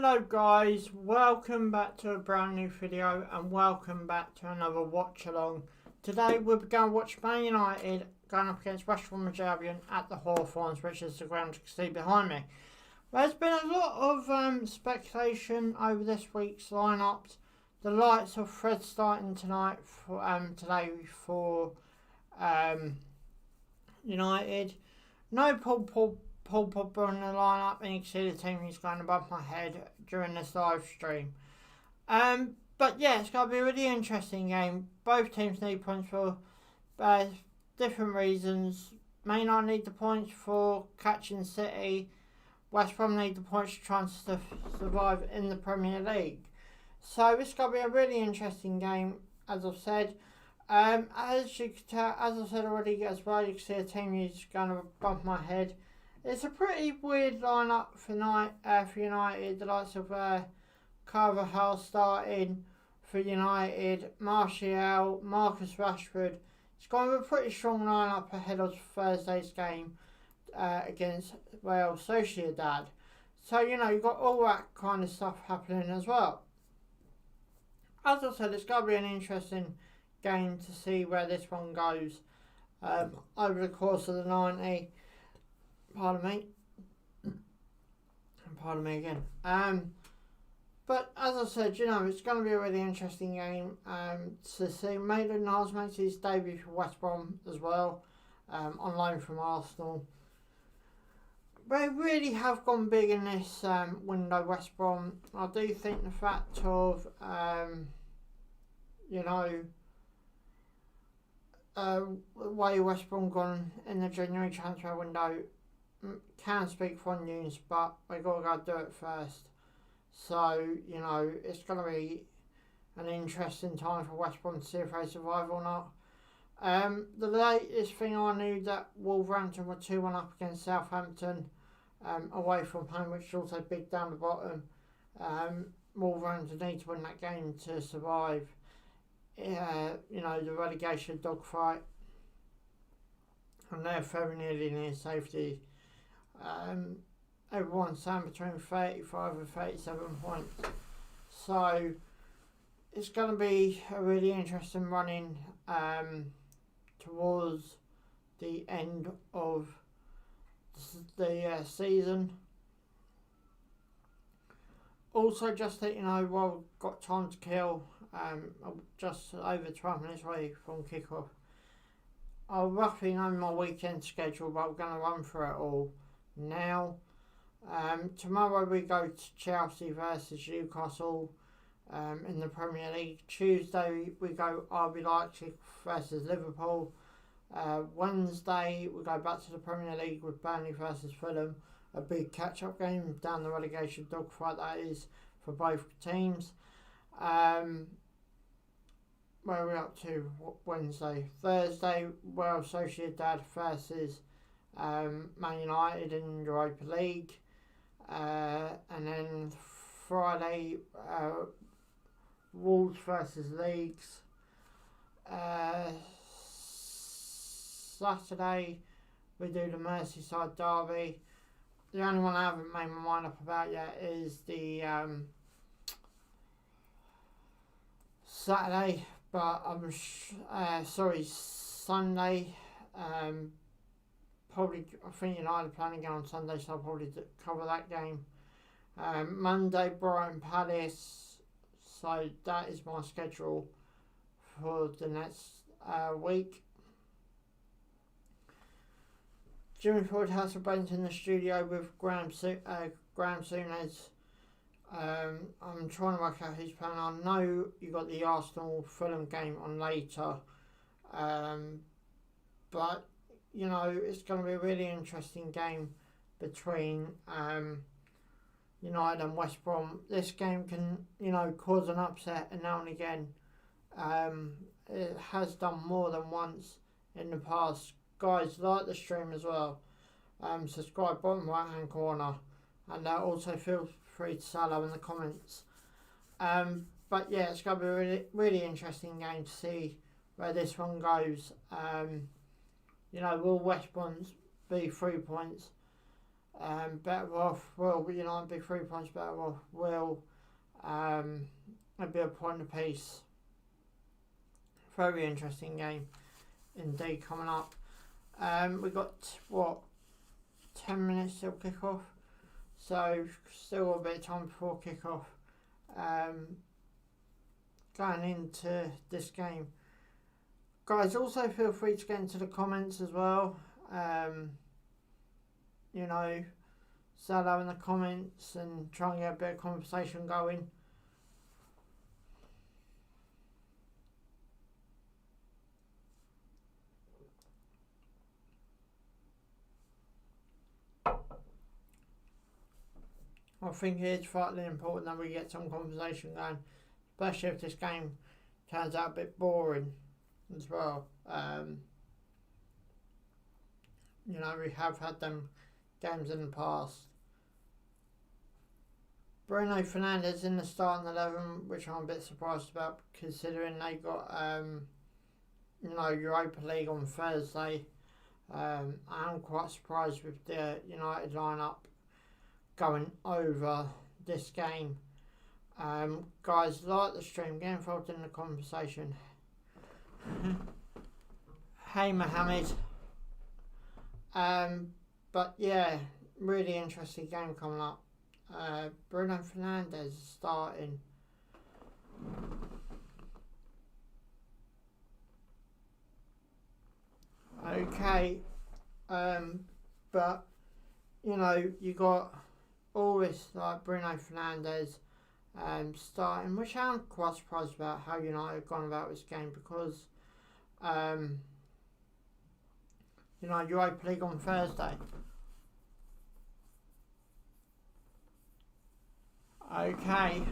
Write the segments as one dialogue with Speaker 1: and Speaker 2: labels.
Speaker 1: Hello guys, welcome back to a brand new video and welcome back to another watch along. Today we're going to watch Man United going up against West Brom at the Hawthorns, which is the ground you can see behind me. There's been a lot of speculation over this week's lineups. The likes of Fred starting tonight for today for United. No Paul Pogba in the lineup, and you can see the team who's going above my head during this live stream. But yeah, it's going to be a really interesting game. Both teams need points for different reasons. Man United need the points for catching City. West Brom need the points to try and survive in the Premier League. So it's going to be a really interesting game, as I've said. As you can tell, as I said already as well, you can see a team who's going above my head. It's a pretty weird lineup for United. The likes of Carvajal starting for United, Martial, Marcus Rashford. It's going to be a pretty strong lineup ahead of Thursday's game against Real Sociedad. So, you've got all that kind of stuff happening as well. As I said, it's going to be an interesting game to see where this one goes over the course of the 90. Pardon me again. But as I said, it's going to be a really interesting game to see. Maitland-Niles makes his debut for West Brom as well, on loan from Arsenal. They really have gone big in this window, West Brom. I do think the fact of, way West Brom gone in the January transfer window can speak volumes, but we got to go do it first. So, it's going to be an interesting time for West Brom to see if they survive or not. The latest thing I knew that Wolverhampton were 2-1 up against Southampton away from home, which is also big down the bottom. Wolverhampton need to win that game to survive, the relegation dogfight. And they're very nearly near safety. Everyone's saying between 35 and 37 points. So it's going to be a really interesting running towards the end of the season. Also, just that while we've got time to kill, just over 12 minutes away from kickoff, I roughly know my weekend schedule, but we're going to run through it all now. Tomorrow we go to Chelsea versus Newcastle in the Premier League. Tuesday we go RB Leipzig versus Liverpool. Wednesday we go back to the Premier League with Burnley versus Fulham. A big catch-up game down the relegation dogfight that is for both teams. Where are we up to? Wednesday. Thursday, Real Sociedad versus Man United in Europa League. And then Friday, Wolves versus Leeds. Saturday, we do the Merseyside derby. The only one I haven't made my mind up about yet is the Saturday, but Sunday. Probably, I think United are planning again on Sunday, so I'll probably cover that game. Monday, Brighton Palace. So that is my schedule for the next week. Jimmy Ford has a bench in the studio with Graham Souness. I'm trying to work out who's playing. I know you got the Arsenal Fulham game on later, but it's going to be a really interesting game between United and West Brom. This game can cause an upset, and now and again it has done more than once in the past. Guys, like the stream as well. Subscribe bottom right hand corner, and also feel free to say hello in the comments. But yeah, it's going to be a really, really interesting game to see where this one goes. Will West Brom be 3 points Better off Will, but United be 3 points better off Will. It'd be a point apiece. Very interesting game indeed coming up. We've got 10 minutes till kick off, so still a bit of time before kick off. Going into this game, guys, also feel free to get into the comments as well. Say hello in the comments and try and get a bit of conversation going. I think it is vitally important that we get some conversation going, especially if this game turns out a bit boring as well. We have had them games in the past. Bruno Fernandes in the starting 11, which I'm a bit surprised about considering they got Europa League on Thursday. I'm quite surprised with the United lineup going over this game. Guys, like the stream, get involved in the conversation. Hey Mohammed. But yeah, really interesting game coming up. Bruno Fernandes starting. Okay, but you got always like Bruno Fernandes starting, which I'm quite surprised about how United have gone about this game because Europa League on Thursday. Okay.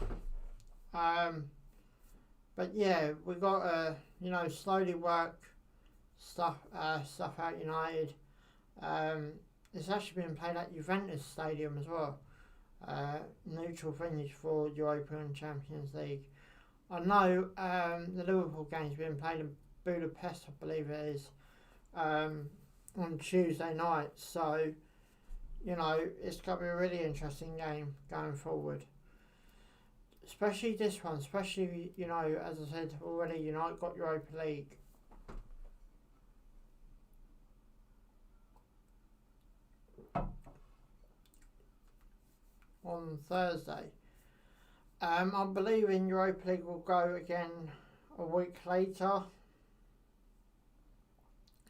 Speaker 1: But yeah, we got slowly work stuff out United. It's actually been played at Juventus Stadium as well. Neutral venues for European Champions League. I know the Liverpool game's been played in Budapest, I believe it is, on Tuesday night. So, it's going to be a really interesting game going forward. Especially this one, as I said already, United got Europa League. On Thursday. I believe in Europa League will go again a week later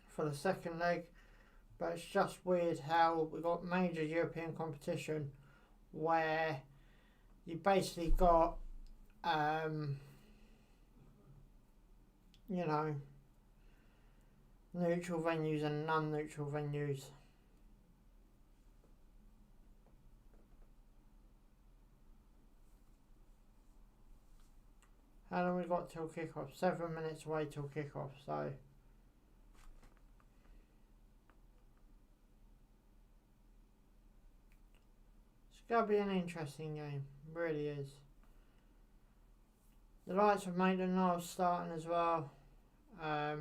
Speaker 1: for the second leg, but it's just weird how we got major European competition where you basically got neutral venues and non-neutral venues. How long we got till kick-off? 7 minutes away till kick-off, so it's going to be an interesting game, really is. The likes of Maitland-Niles starting as well. It's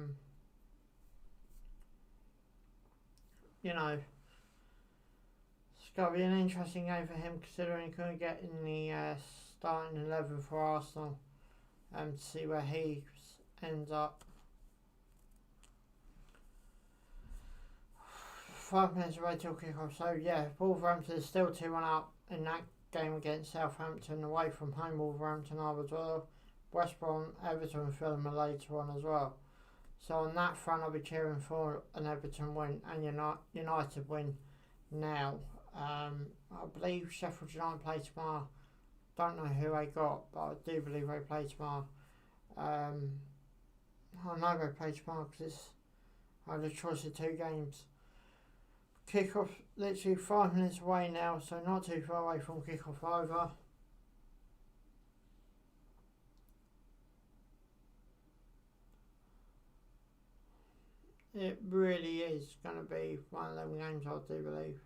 Speaker 1: going to be an interesting game for him considering he couldn't get in the starting 11 for Arsenal. To see where he ends up. 5 minutes away till kick-off. So yeah, Wolverhampton is still 2-1 up in that game against Southampton. Away from home, Wolverhampton are as well. West Brom, Everton and Fulham are later on as well. So on that front, I'll be cheering for an Everton win and United win now. I believe Sheffield United play tomorrow. Don't know who they got, but I do believe they play tomorrow. I know they play tomorrow because I had a choice of 2 games. Kick-off literally 5 minutes away now, so not too far away from kick-off over. It really is going to be one of them games, I do believe.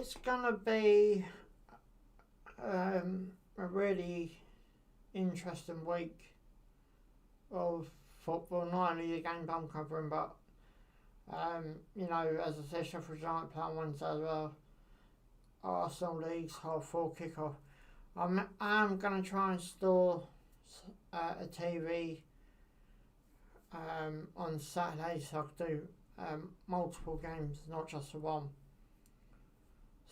Speaker 1: it's gonna be a really interesting week of football. Not only the games I'm covering, but you know, as I said, Sheffield United play on Wednesday as well. Arsenal League's 4:30 kickoff. I'm gonna try and store a TV on Saturday, so I can do multiple games, not just the one.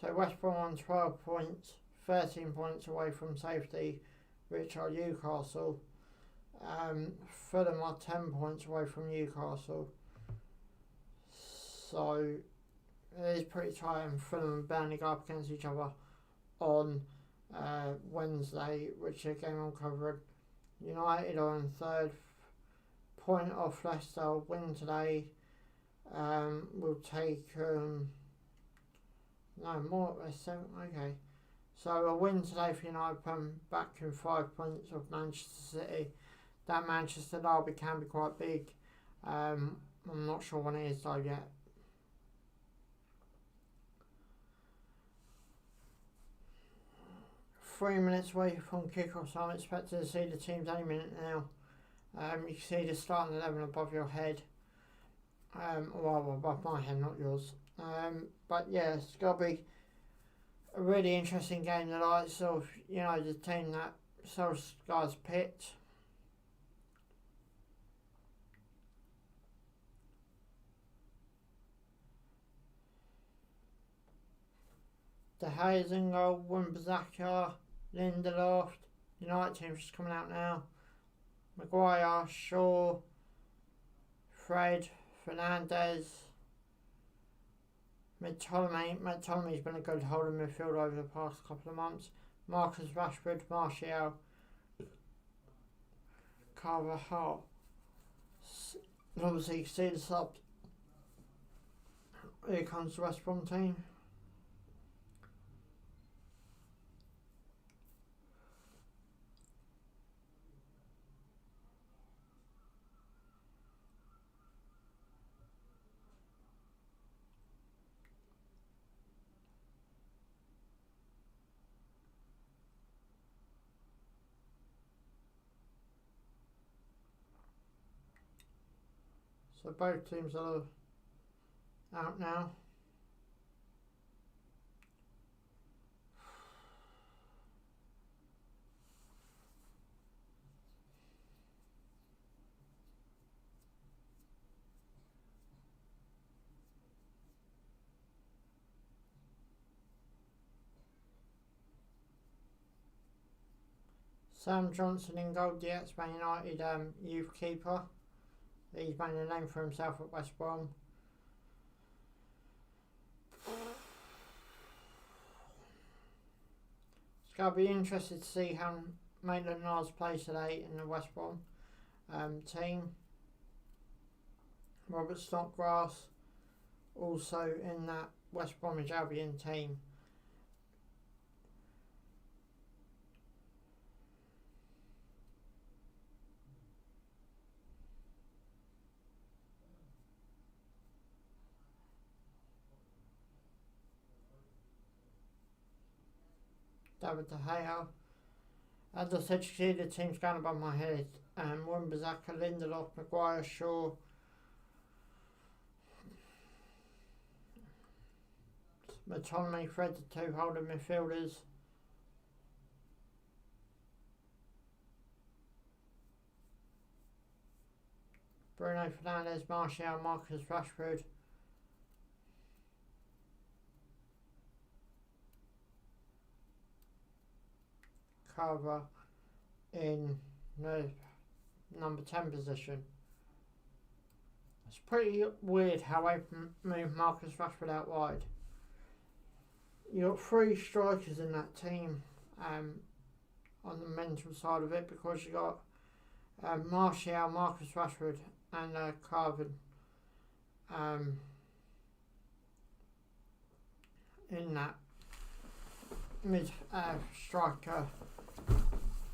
Speaker 1: So West Brom on 12 points, 13 points away from safety, which are Newcastle. Fulham are 10 points away from Newcastle. So it is pretty tight, and Fulham and Burnley go up against each other on Wednesday, which is a game I'm covering. United are in third, point off Leicester. Win today will take okay. So a win today for United, back in 5 points of Manchester City. That Manchester derby can be quite big. I'm not sure when it is though yet. Three minutes away from kickoff, so I'm expected to see the teams any minute now. You can see the starting 11 above your head. Well, above my head, not yours. But yeah, it's got to be a really interesting game. The likes of, the team that Solskjaer's picked. De Gea's in goal, Wan-Bissaka, Lindelof. United team's just coming out now. Maguire, Shaw, Fred, Fernandes, McTominay. McTominay's been a good holding midfield over the past couple of months. Marcus Rashford, Martial, Carvajal. Obviously, you can see the subs. Here comes the West Brom team. So both teams are out now. Sam Johnson in goal, the ex-Man United youth keeper. He's made a name for himself at West Brom. It's going to be interesting to see how Maitland-Niles plays today in the West Brom team. Robert Snodgrass also in that West Bromwich Albion team. David De Gea. As I said, you see the team's going above my head. Wan-Bissaka, Lindelof, Maguire, Shaw. McTominay, Fred, the two holding midfielders. Bruno Fernandes, Martial, Marcus Rashford. Carver in the number 10 position. It's pretty weird how they moved Marcus Rashford out wide. You got three strikers in that team on the mental side of it, because you got Martial, Marcus Rashford and Carver in that mid striker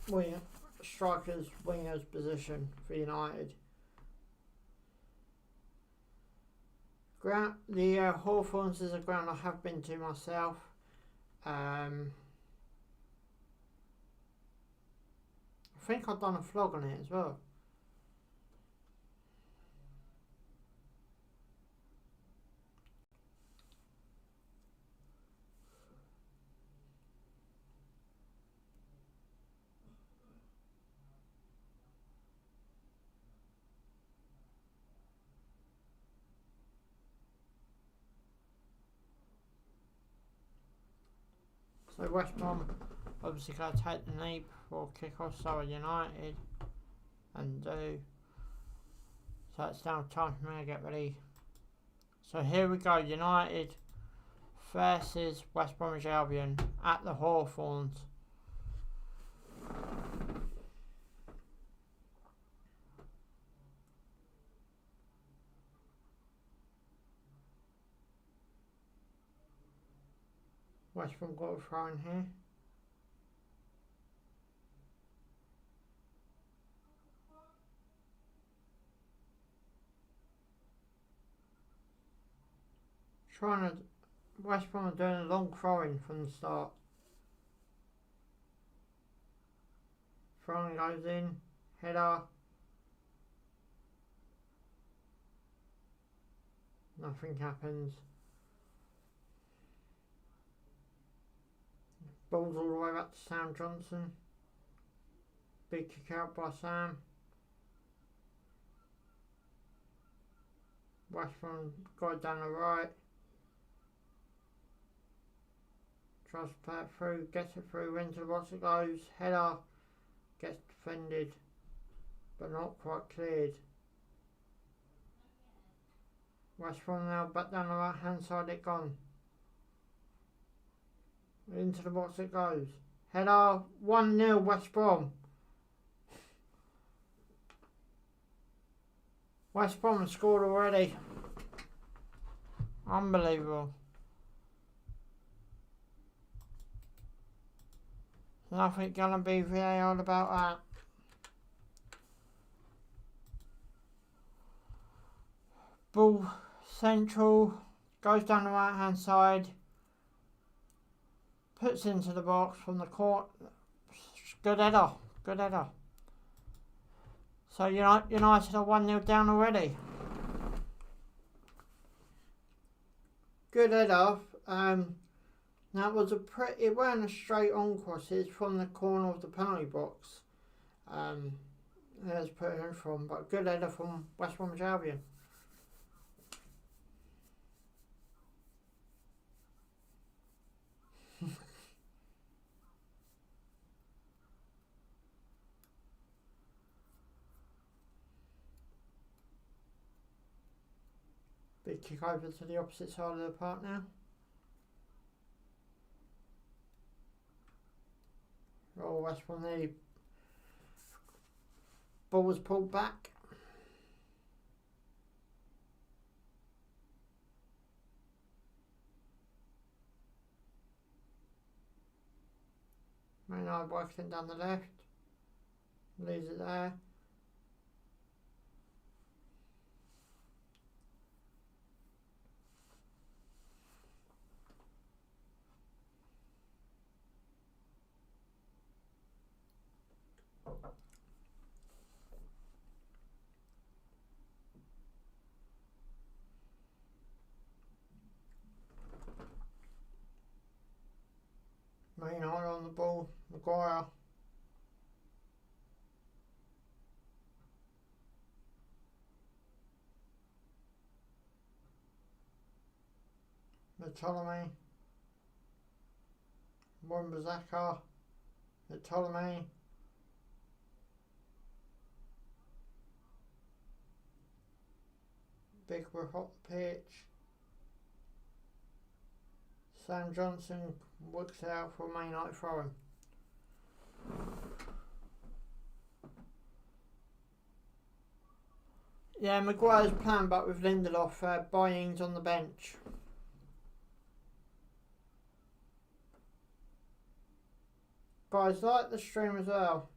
Speaker 1: wingers position for United. The Hawthorns is a ground I have been to myself. I think I've done a vlog on it as well. So West Brom obviously got to take the knee before kick-off, so are United, and do. So it's now time for me to get ready. So here we go, United versus West Bromwich Albion at the Hawthorns. West Brom got a throw in here. West Brom are doing a long throwing from the start. Throwing goes in, header. Nothing happens. Ball's all the way back to Sam Johnson. Big kick out by Sam. West Brom got it down the right. Tries to play it through, gets it through, into the box it goes. Header, gets defended, but not quite cleared. West Brom now back down the right hand side it gone. Into the box it goes. Header, 1-0 West Brom. West Brom has scored already. Unbelievable. Nothing gonna be VAR about that. Ball central, goes down the right hand side, puts into the box from the court. Good header, good header. So United are 1-0 down already. Good header. That was it weren't a straight on cross, it's from the corner of the penalty box. There's put in from, but good header from West Bromwich Albion. Big kick over to the opposite side of the park now. Oh, West Brom, the ball was pulled back. Maynard working down the left. Leaves it there. Maynard on the ball, Maguire. Ptolemy. Wambazaka. Ptolemy. Big hot pitch. Sam Johnson works out for a United throw. Yeah, Maguire's playing back with Lindelof, Bying's on the bench. Guys, like the stream as well.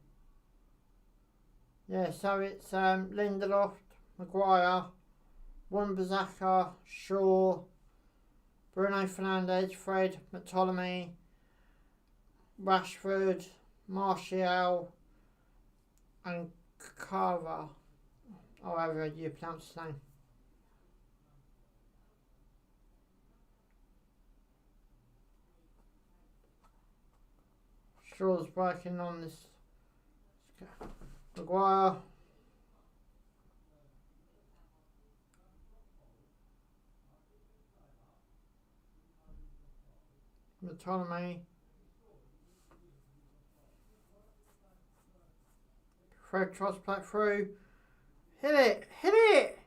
Speaker 1: Yeah, so it's Lindelof, Maguire, Wan-Bissaka, Shaw, Bruno Fernandes, Fred, Ptolemy, Rashford, Martial, and Carver, however you pronounce his name. Shaw's working on this. Maguire. Autonomy. Fred tries to play through. Hit it! Hit it!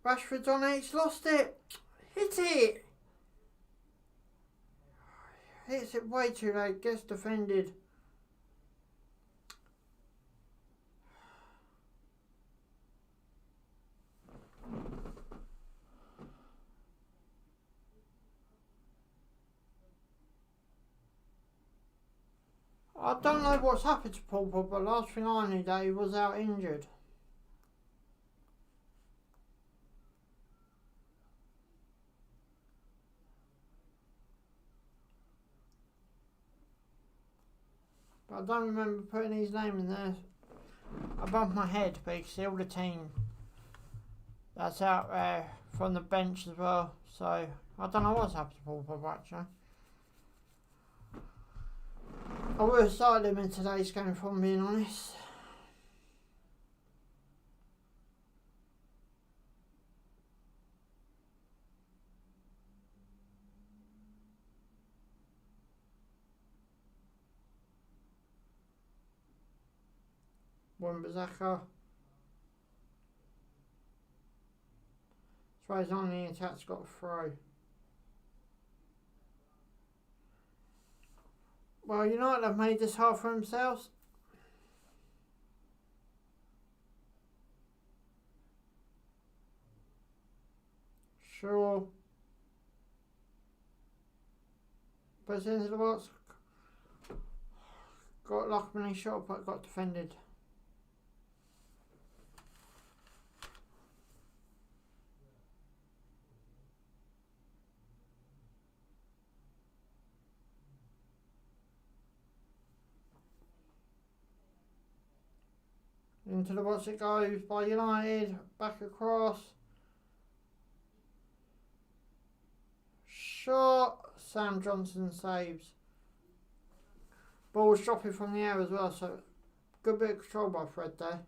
Speaker 1: Rashford's on it, he's lost it! Hit it! Hits it way too late, gets defended. I don't know what's happened to Paul Pogba, but last thing I knew that he was out injured. But I don't remember putting his name in there above my head, but you can see all the team that's out there from the bench as well. So I don't know what's happened to Paul Pogba actually. I would have started him in today's game, if I'm being honest. Wan-Bissaka. So he's on the attack's got a throw. Well, United have made this hard for themselves. Sure. But into the box. Got luck when he shot, but got defended. Into the box it goes by United. Back across. Shot. Sam Johnson saves. Ball was dropping from the air as well, so good bit of control by Fred there.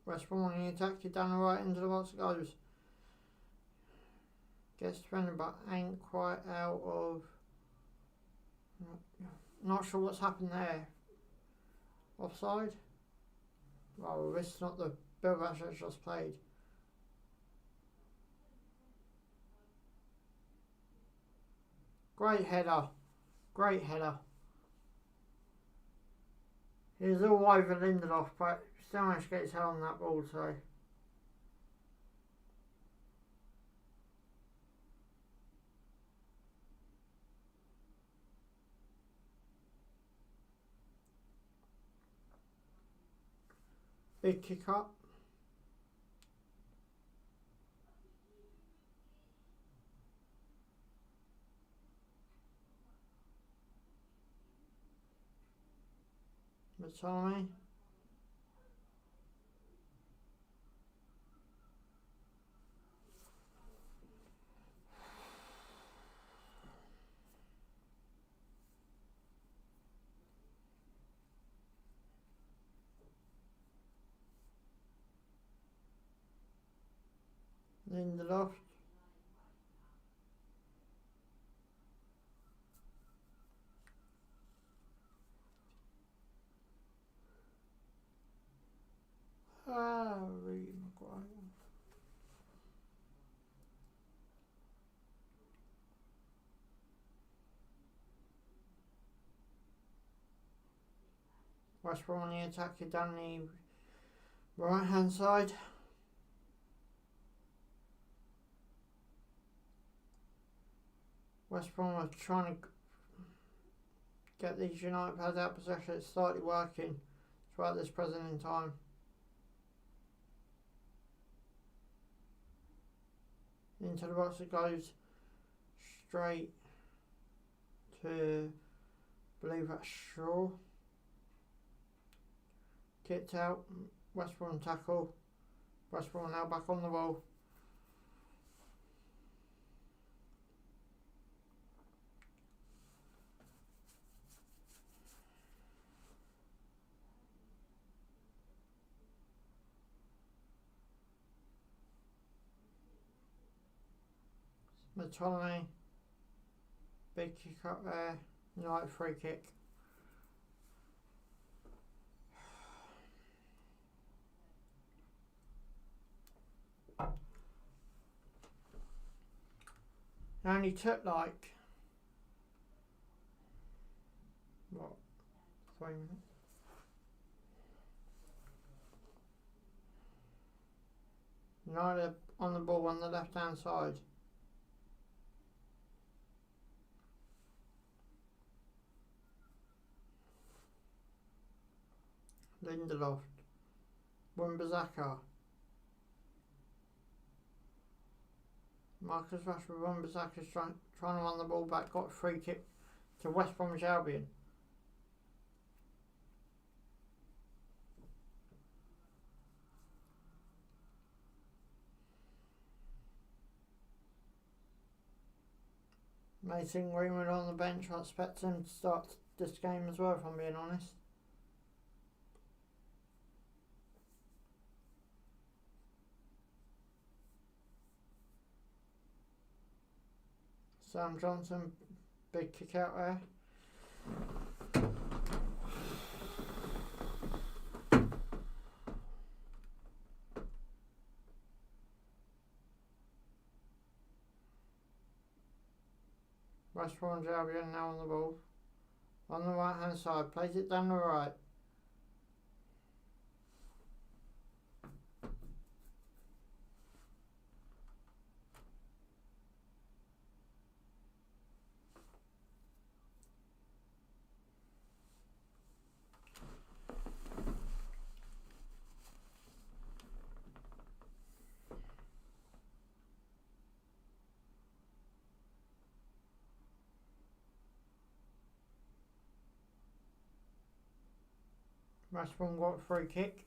Speaker 1: West Brom on the attack, down the right into the box it goes. Gets defended but ain't quite out of... Not sure what's happened there. Offside? Well, this is not the bill that's just played. Great header. Great header. He was all over Lindelof, but still managed to get his head on that ball, so... Big kick up. Matami. Lindelof. Harry Maguire. West Brom on the attack, down the right hand side. West Brom are trying to get these United players out of possession. It's slightly working throughout this present in time. Into the box it goes, straight to, I believe that's Shaw. Kicked out, West Brom tackle. West Brom now back on the ball. Matolany, big kick up there, United free kick. It only took like, what, 3 minutes? United on the ball on the left hand side. Lindelof, Wan-Bissaka, Marcus Rashford, Wan-Bissaka's trying to run the ball back, got a free kick to West Bromwich Albion. Mason Greenwood on the bench. I expect him to start this game as well, if I'm being honest. Sam Johnson, big kick out there. West Bromwich Albion now on the ball. On the right hand side, plays it down the right. West Brom got a free kick.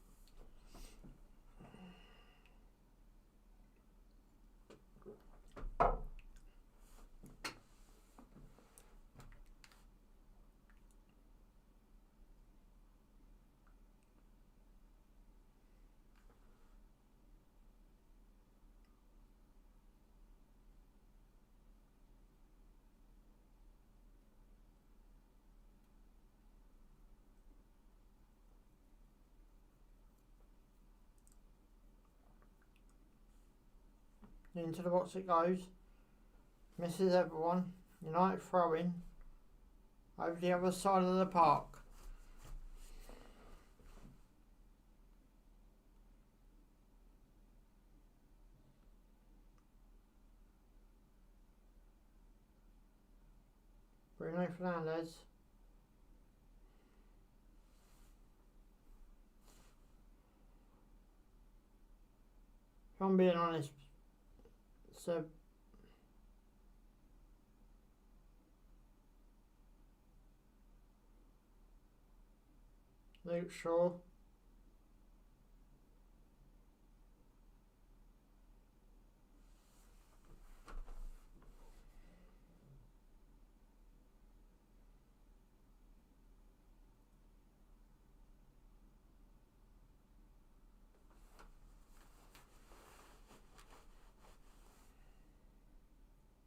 Speaker 1: Into the box it goes. Misses everyone. United throw in over the other side of the park. Bruno Fernandes. If I'm being honest, so Luke Shaw.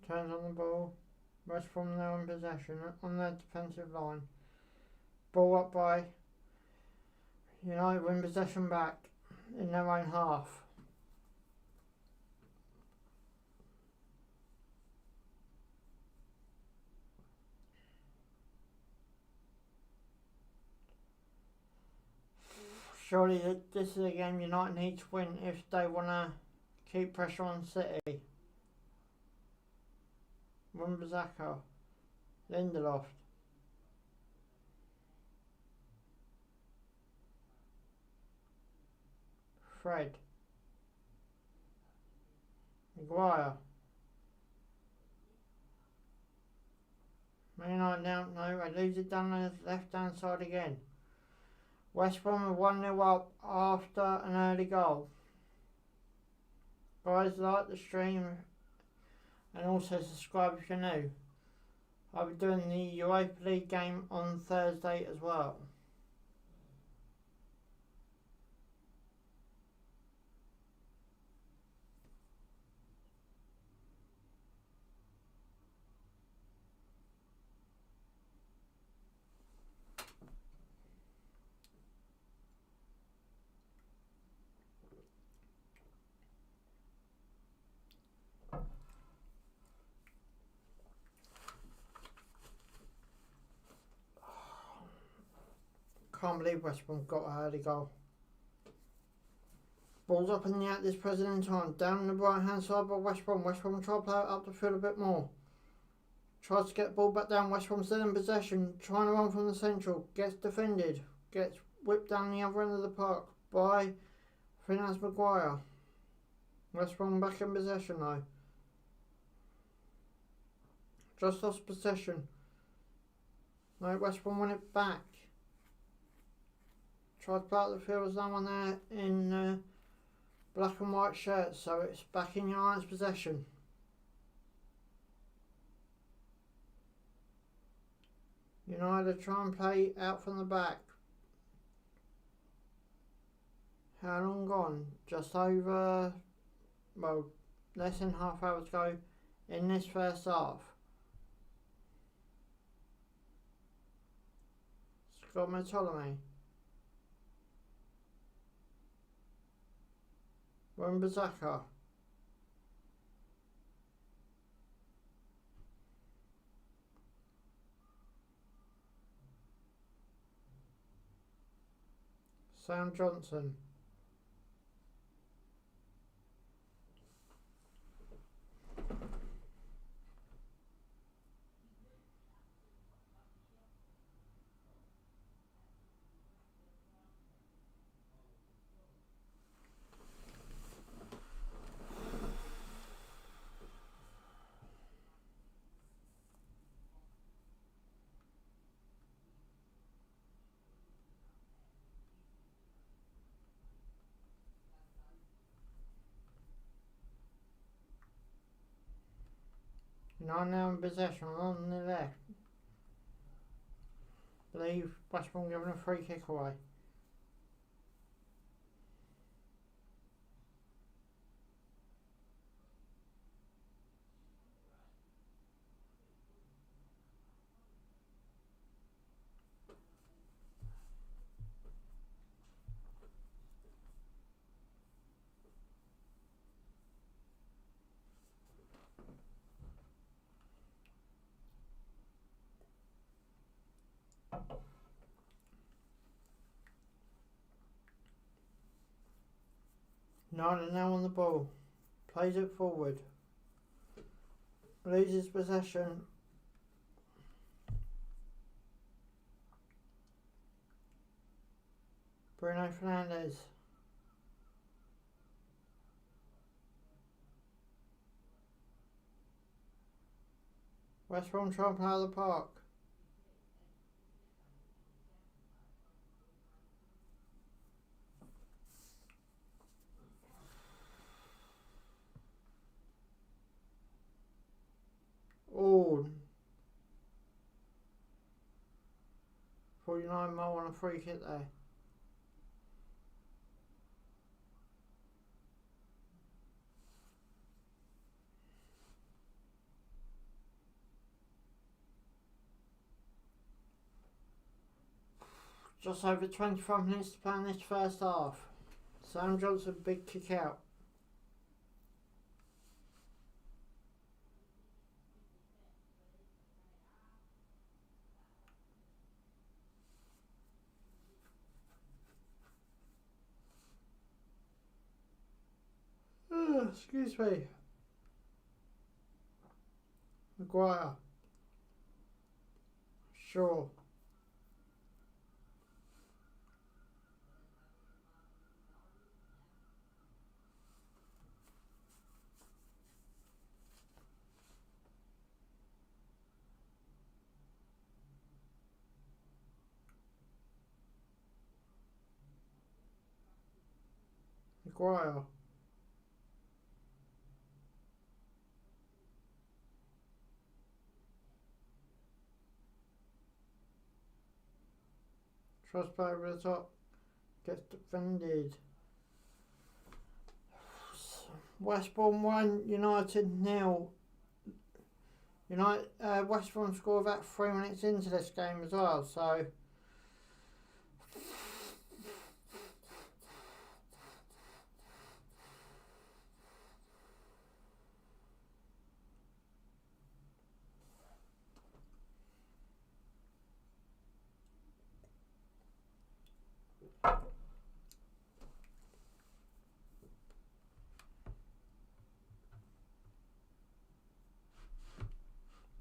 Speaker 1: Turns on the ball. West Brom now in possession on their defensive line. Ball up by United, win possession back in their own half. Surely this is a game United need to win if they want to keep pressure on City. Rumbazaka, Lindelof, Fred, Maguire. Man United now, no, they lose it down the left hand side again. West Brom are 1-0 up after an early goal. Guys, like the stream and also subscribe if you're new. I'll be doing the Europa League game on Thursday as well. Can't believe West Brom got an early goal. Ball's up in the air at this present in time. Down the right hand side by West Brom. West Brom try to play it up the field a bit more. Tries to get the ball back down. West Brom still in possession. Trying to run from the central. Gets defended. Gets whipped down the other end of the park by Finance Maguire. West Brom back in possession though. Just lost possession. No, West Brom won it back. Tried to play out the field. There's no one there in black and white shirts, so it's back in United's possession. United try and play out from the back. How long gone? Just over, well, less than half hour to go in this first half. Scott Ptolemy. Rumbazaka. Sam Johnson. Now in possession on the left. Believe West Brom giving a free kick away. Nana now on the ball. Plays it forward. Loses possession. Bruno Fernandes. West Brom try and play out of the park. Oh, 49 mile on a free kick there. Just over 25 minutes to play in this first half. Sam Johnson, big kick out. Excuse me. Maguire. Shaw. Maguire. Trust back over the top. Gets defended. West Brom 1, United 0. West Brom scored about 3 minutes into this game as well, so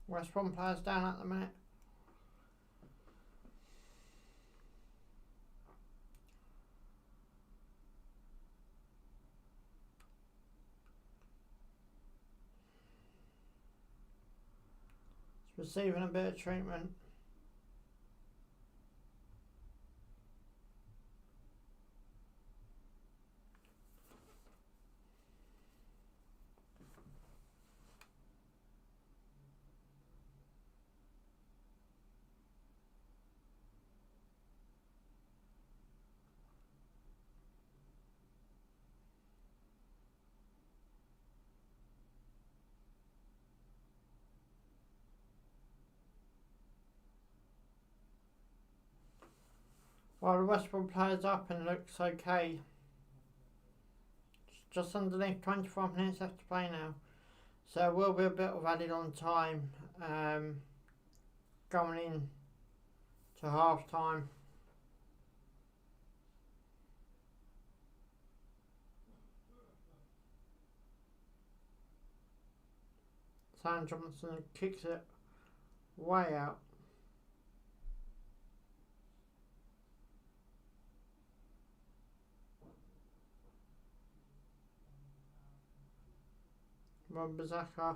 Speaker 1: West Brom players down at the minute. It's receiving a bit of treatment. While the West Brom players up and looks okay. It's just underneath 25 minutes left to play now. So there will be a bit of added on time going in to half time. Sam Johnson kicks it way out. Wan-Bissaka.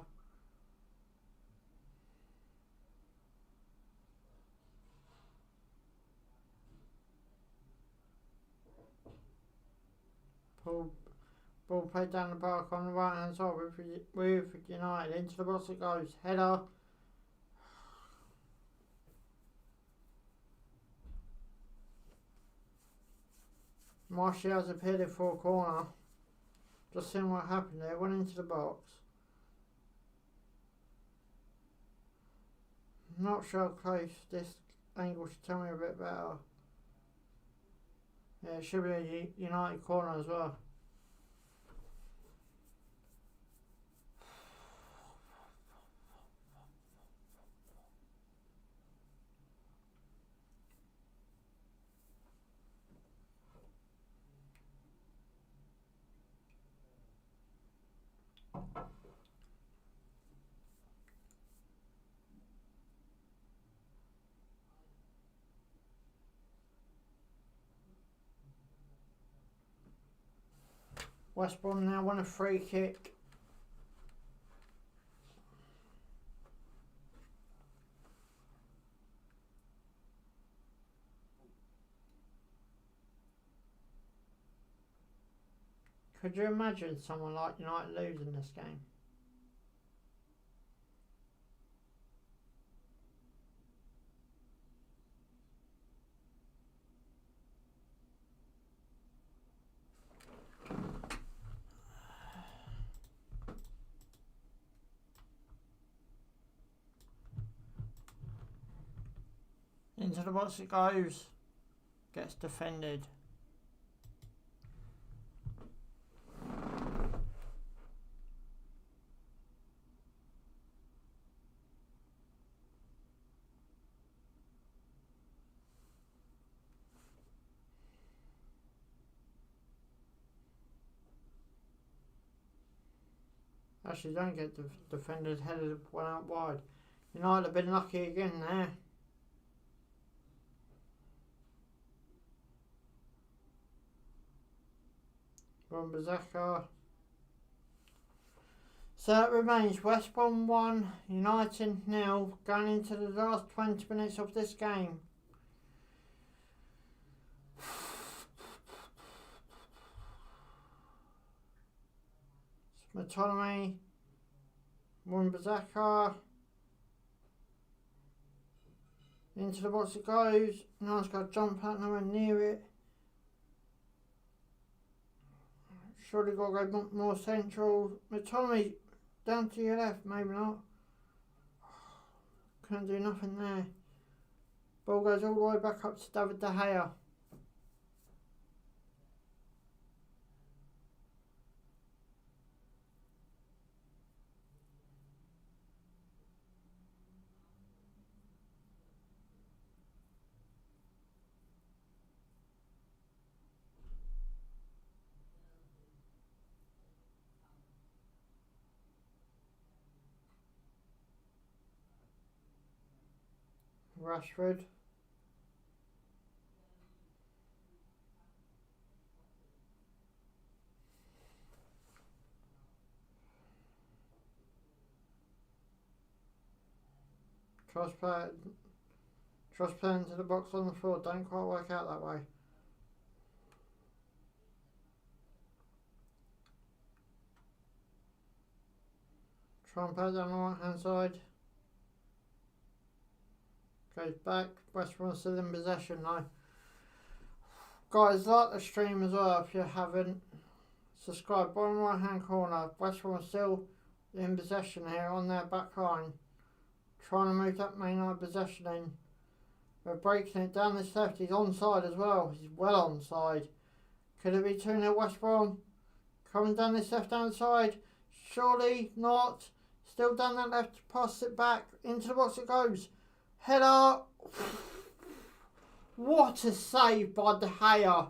Speaker 1: Ball played down the park on the right hand side with United. Into the box it goes. Header. Martial's appeared in for a corner. Just seeing what happened there. Went into the box. Not sure how close this angle should tell me a bit better. Yeah, it should be a United corner as well. West Brom now want a free kick. Could you imagine someone like United losing this game? Into the box it goes. Gets defended. Actually, don't get the defenders headed one out wide. United have been lucky again there. Wan-Bissaka. So it remains West Brom 1, United 0, going into the last 20 minutes of this game. Autonomy, Wan-Bissaka, into the box it goes. Now it's got to jump out nowhere near it. Surely got to go more central. Autonomy down to your left, maybe not. Couldn't do nothing there. Ball goes all the way back up to David De Gea. Rashford. Trust play into the box on the floor. Don't quite work out that way. Try and play down the right hand side. Goes back. West Brom still in possession now. Guys, like the stream as well if you haven't. Subscribe. Bottom right hand corner. West Brom still in possession here on their back line. Trying to move that main line possession in. They're breaking it down this left. He's onside as well. He's well onside. Could it be 2-0 West Brom? Coming down this left hand side. Surely not. Still down that left. Pass it back. Into the box it goes. Header. What a save by De Gea.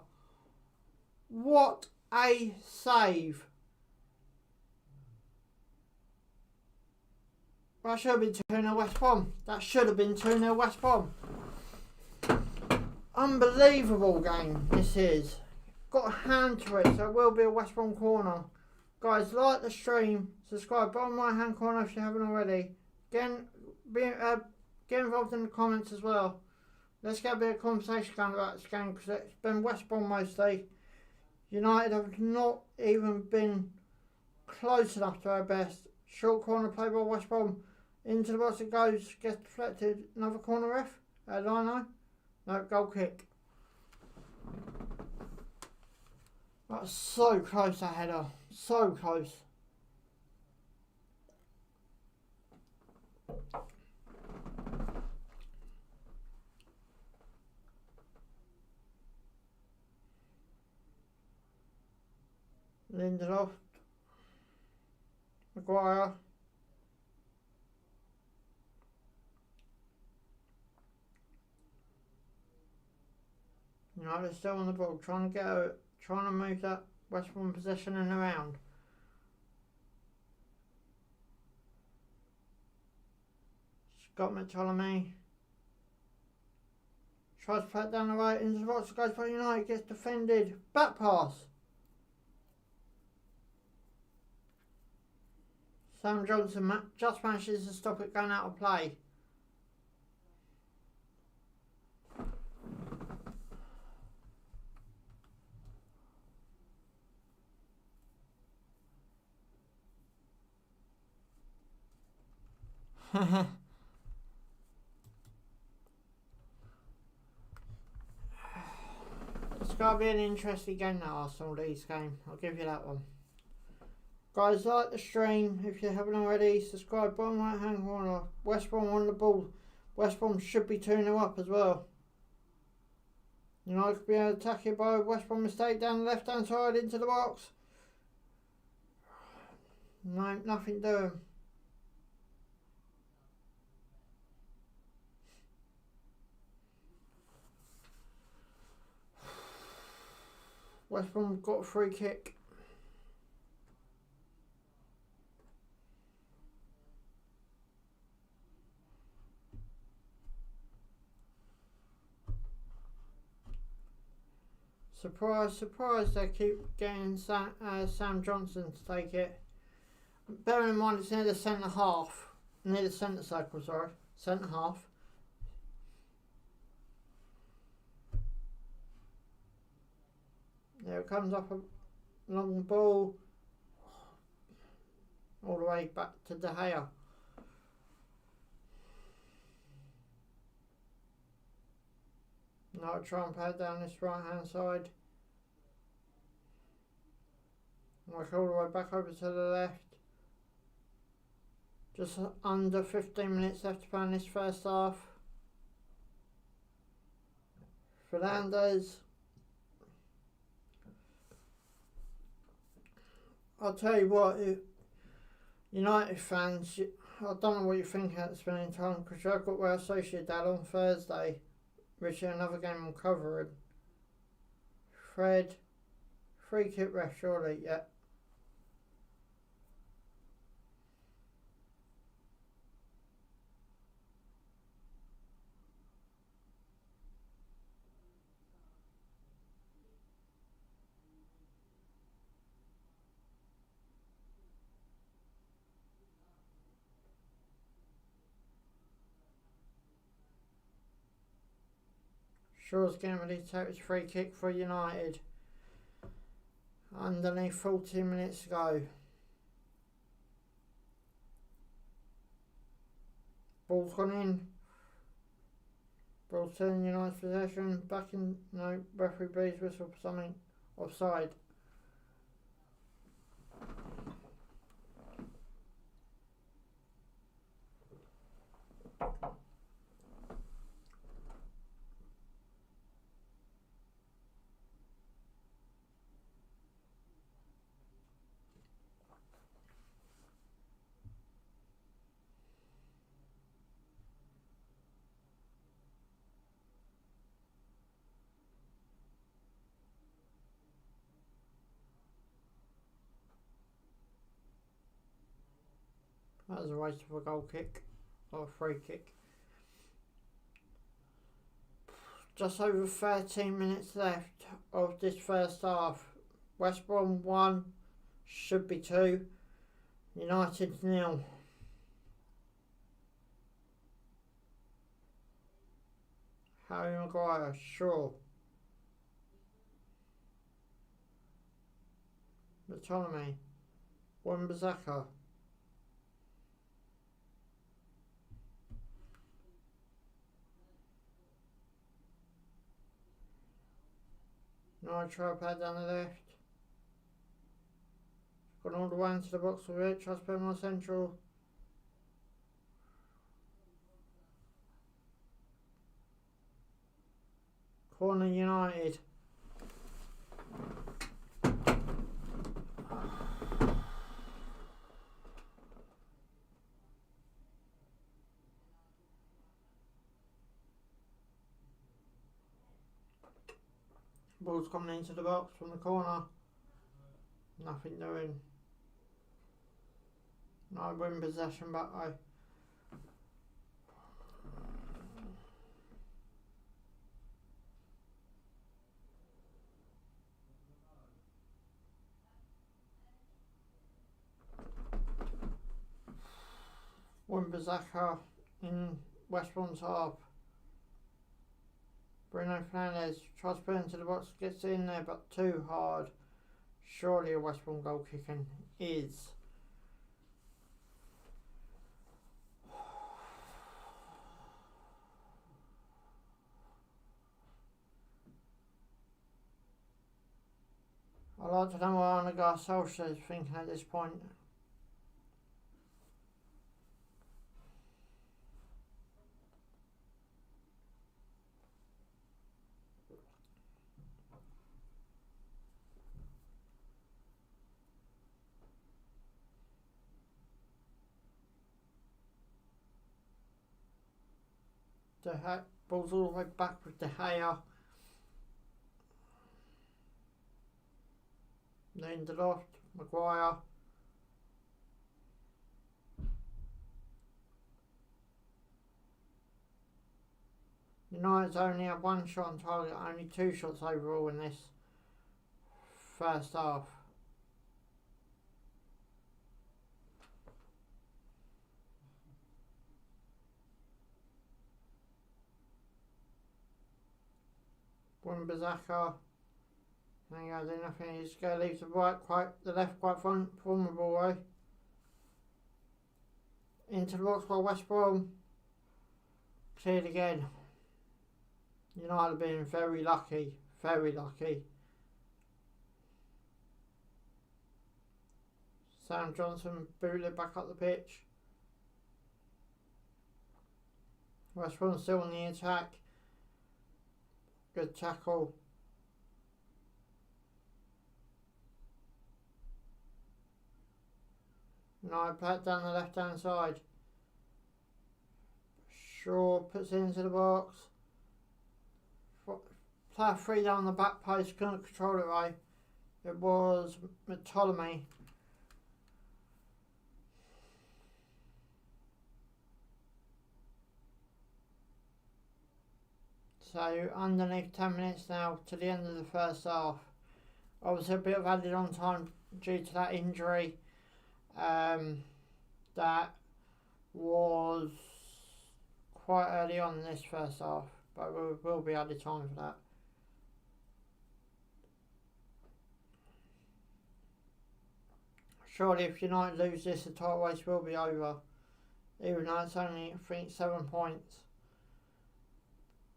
Speaker 1: What a save. That should have been 2-0 West Brom. That should have been 2-0 West Brom. Unbelievable game this is. Got a hand to it, so it will be a West Brom corner. Guys, like the stream. Subscribe bottom right hand corner if you haven't already. Get involved in the comments as well. Let's get a bit of conversation going about this game because it's been West Brom mostly. United have not even been close enough to our best. Short corner play by West Brom. Into the box it goes. Gets deflected. Another corner ref. Lino. No, goal kick. That was so close, that header. So close. Lindelof. Maguire. No, they're still on the ball, trying to move that West Brom possession and around. Scott McTominay tries to play it down the right into the box, goes by United, gets defended. Back pass. Sam Johnson just manages to stop it going out of play. It's got to be an interesting game, that Arsenal Leeds game. I'll give you that one. Guys, like the stream if you haven't already. Subscribe bottom right hand corner. West Brom on the ball. West Brom should be 2-0 up as well. United could be able to attack it by West Brom mistake down the left hand side into the box. No, nothing doing. West Brom got a free kick. Surprise, surprise, they keep getting Sam Johnson to take it. Bearing in mind it's near the centre half. Near the centre circle, sorry. Centre half. There it comes up a long ball. All the way back to De Gea. Now try and pad down this right hand side. Work all the way back over to the left. Just under 15 minutes left to play in this first half. Fernandez. I'll tell you what, United fans, I don't know what you think at the spending time, because I've got Real Sociedad on Thursday, which is another game I'm covering. Fred, free kick ref, surely, yeah. Shaw's getting ready to take his free kick for United. Underneath 14 minutes to go. Ball's gone in. Ball's still in United's possession. Back in, no, referee blows whistle for something offside. That was a waste of a goal kick, or a free kick. Just over 13 minutes left of this first half. West Brom 1, should be 2. United 0. Harry Maguire, sure. Autonomy. Wan-Bissaka. No tripod down the left. Gone all the way into the box with it. Tries to put more central. Corner United. Ball's coming into the box from the corner. Nothing doing. No win possession back though. Wan-Bissaka in West Brom's half. Bruno Fernandes tries to put it into the box, gets in there but too hard. Surely a West Brom goal kicking is. I'd like to know what Arne Solskjaer is thinking at this point. Ball's all the way back with De Gea. Lindelof, Maguire. United's only had one shot on target, only 2 shots overall in this. first half. Wan-Bissaka. There you go, do nothing. He's going to leave the left quite vulnerable way. Into the box by West Brom. Cleared again. United have been very lucky. Very lucky. Sam Johnson booted it back up the pitch. West Brom still on the attack. Good tackle. United play it down the left hand side. Shaw puts it into the box. Player 3 down the back post, couldn't control it right. It was Ptolemy. So underneath 10 minutes now to the end of the first half. Obviously a bit of added on time due to that injury. That was quite early on in this first half, but will be added time for that. Surely if United lose this, the title race will be over. Even though it's only, I think, 7 points.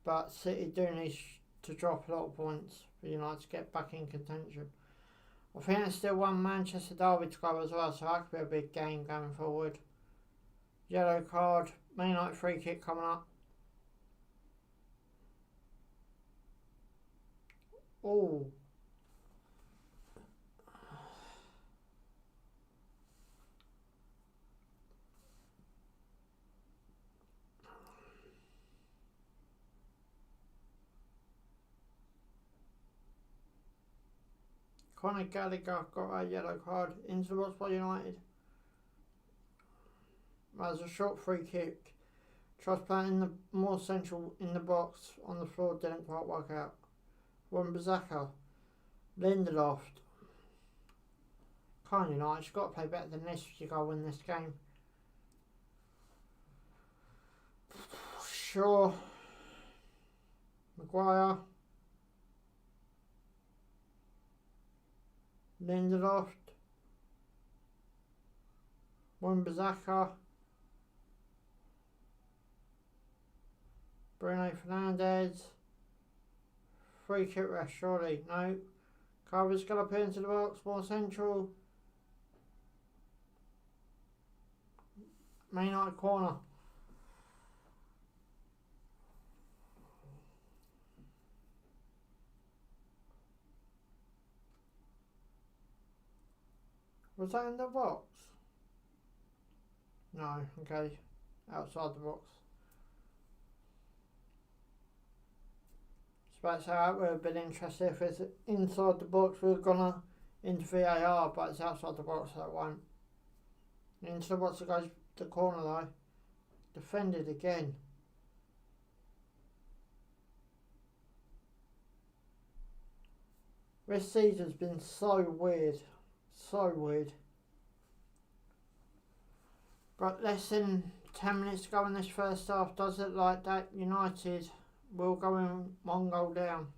Speaker 1: But City do need to drop a lot of points for United to get back in contention. I think there's still one Manchester derby to go as well, so that could be a big game going forward. Yellow card, Man United free kick coming up. Oh. Conor Gallagher got a yellow card into the box by United. That was a short free kick. Tried playing the more central in the box on the floor, didn't quite work out. Wan-Bissaka. Lindelof. Come on United, you've got to play better than this if you've got to win this game. Sure. Maguire. Lindelof. Wan-Bissaka. Bruno Fernandes. Free kick rest, surely. No. Carver's got to put into the box, more central. Man United corner. Was that in the box? No, okay. Outside the box. That's how it would have been interesting if it's inside the box. We've gone into VAR, but it's outside the box, so it won't. Into the box, it goes to the corner though. Defended again. This season's been so weird. So weird. But less than 10 minutes to go in this first half. Does it like that? United will go in 1 goal down.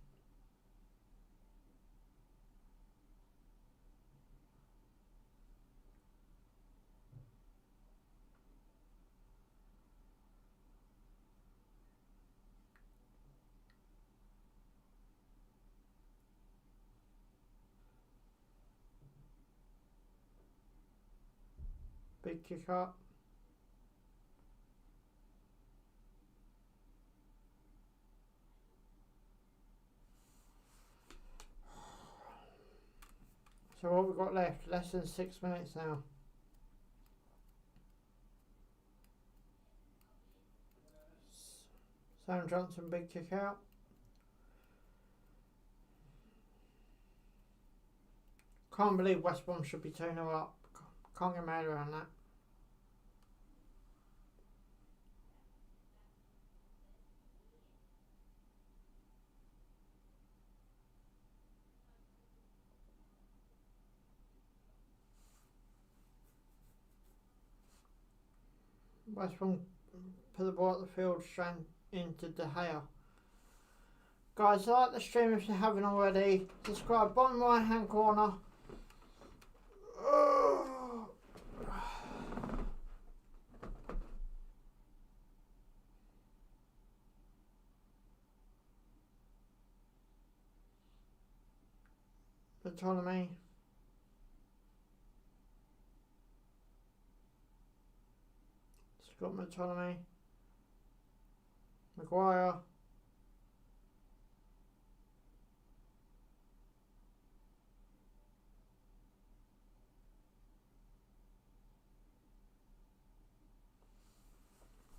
Speaker 1: Big kick up. So what we've got left? Less than 6 minutes now. Sam Johnson, big kick out. Can't believe West Brom should be 2-0 up. Can't get mad around that. West Brom put the ball at the field straight into De Gea. Guys, like the stream if you haven't already. Subscribe, bottom right hand corner. Ptolemy. Scott Ptolemy. Maguire.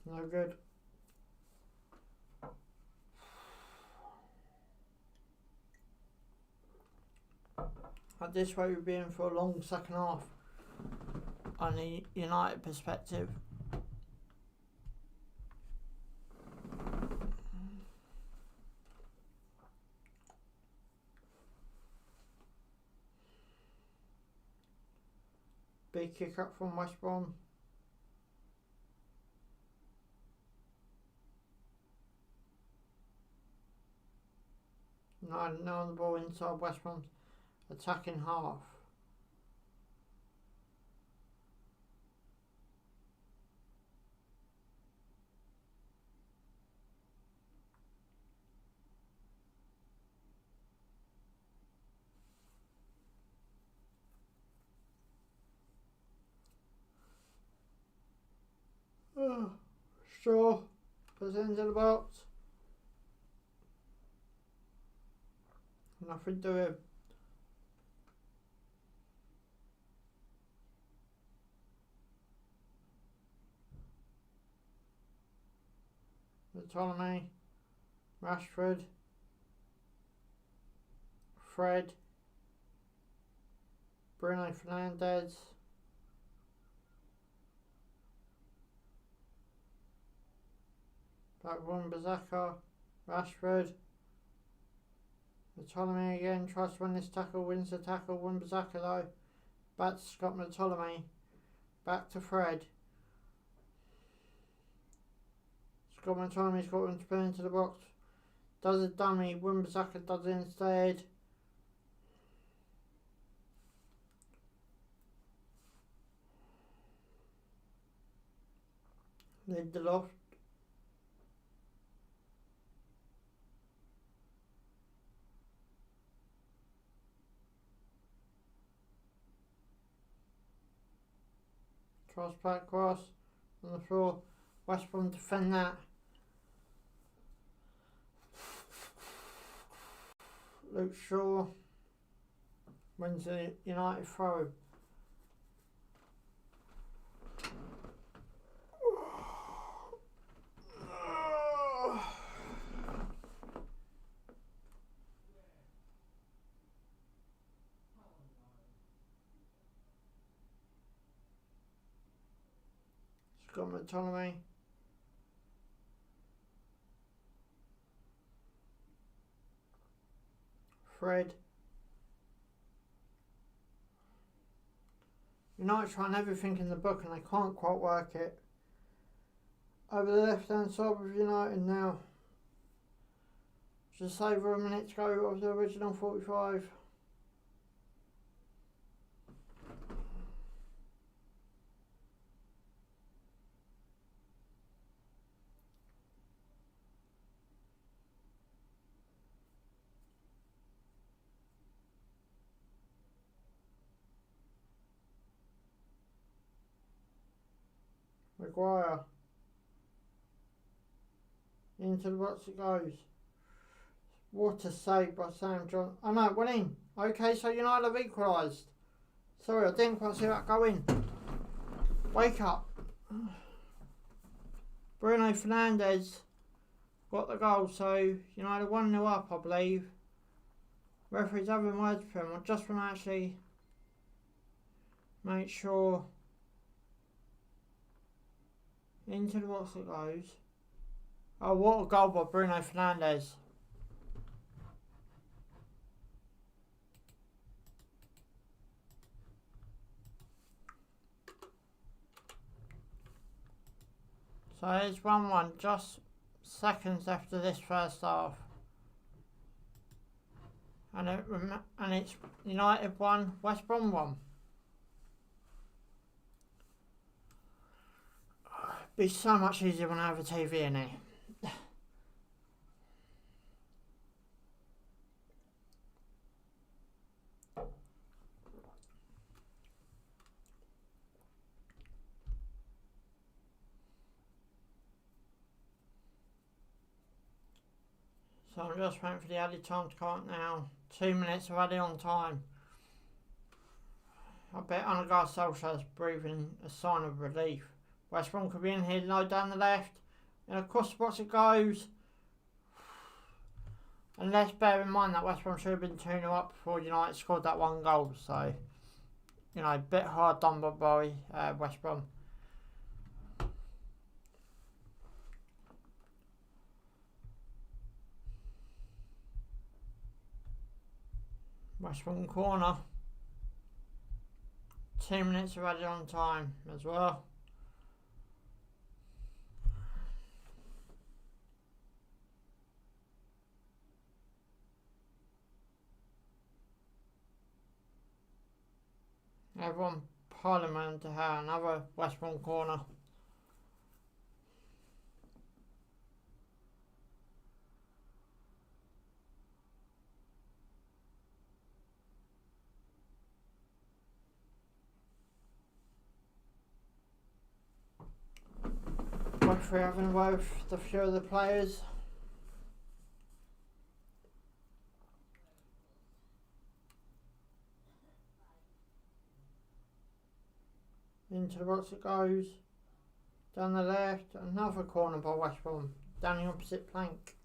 Speaker 1: No good. At this rate, we'll be in for a long second half on the United perspective. Big kick up from West Brom. No on the ball inside West Brom's attacking half. Straw puts it into the box. Nothing to him. Ptolemy, Rashford, Fred, Bruno Fernandes, back one Bazaka, Rashford, Ptolemy again, tries to win this tackle, wins the tackle, one Bazaka though, back to Scott Ptolemy, back to Fred. Scott Ptolemy's got one to put into the box, does a dummy, Wan-Bissaka does it instead. Lindelof. Cross back cross on the floor. West Brom defend that. Luke Shaw wins the United throw. Scott Ptolemy. Fred. United trying everything in the book and they can't quite work it. Over the left hand side of United now. Just over a minute to go of the original 45. Maguire. Into the box it goes. What a save by Sam John. Oh no, it went in. Okay, so United have equalised. Sorry, I didn't quite see that go in. Wake up. Bruno Fernandes got the goal, so United 1-0 up, I believe. Referee's having words for him. I just want to actually make sure. Into the box it goes. Oh, what a goal by Bruno Fernandes. So it's 1-1, just seconds after this first half. And it's United 1, West Brom 1. It'd be so much easier when I have a TV in here. So I'm just waiting for the added time to come up now. 2 minutes of added on time. I bet Anagar Solskjaer's breathing a sign of relief. West Brom could be in here, low down the left. And across the box it goes. And let's bear in mind that West Brom should have been 2-0 up before United scored that one goal. So, a bit hard done by West Brom. West Brom corner. 2 minutes of added on time as well. Everyone Parliament to have another West Brom corner. Referee having a word with the few of the players. Into the box it goes. Down the left, another corner by West Brom. Down the opposite flank.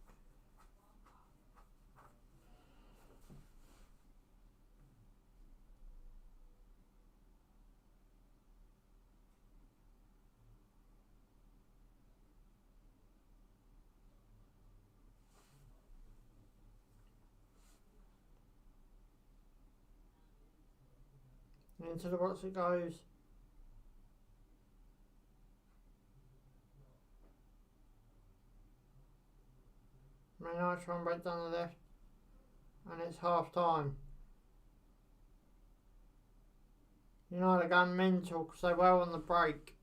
Speaker 1: Into the box it goes. Man United trying to break down the left. And it's half time. United are going mental because they were on the break.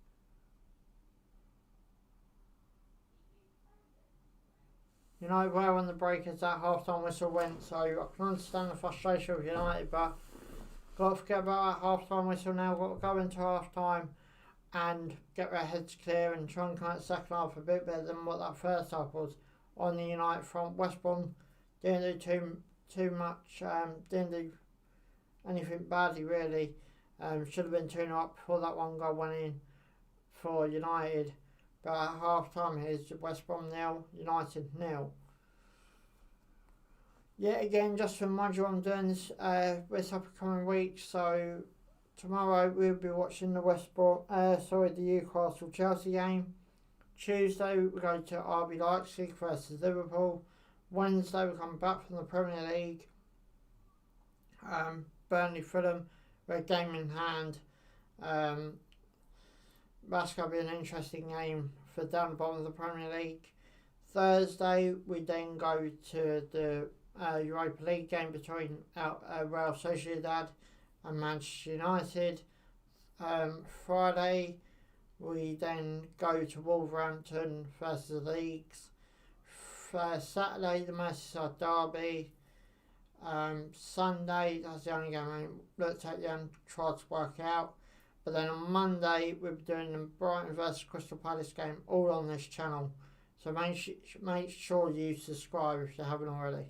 Speaker 1: United were on the break as that half time whistle went, so I can understand the frustration of United, but got to forget about that half time whistle now. Got to go into half time and get their heads clear and try and come out the second half a bit better than what that first half was on the United front. West Brom didn't do too much, didn't do anything badly really. Should have been 2-0 up before that one goal went in for United. But at half time here's West Brom 0, United 0. Yet again, just to remind you, I'm doing this upcoming week. So tomorrow we'll be watching the the Newcastle Chelsea game. Tuesday we go to RB Leipzig versus Liverpool. Wednesday we come back from the Premier League. Burnley Fulham, we're game in hand. That's going to be an interesting game for down the bottom of the Premier League. Thursday we then go to the Europa League game between Real Sociedad and Manchester United. Friday we then go to Wolverhampton versus the Leeds. Saturday the Merseyside derby. Sunday, that's the only game I looked at and tried to work out. But then on Monday we'll be doing the Brighton versus Crystal Palace game all on this channel. So make sure you subscribe if you haven't already.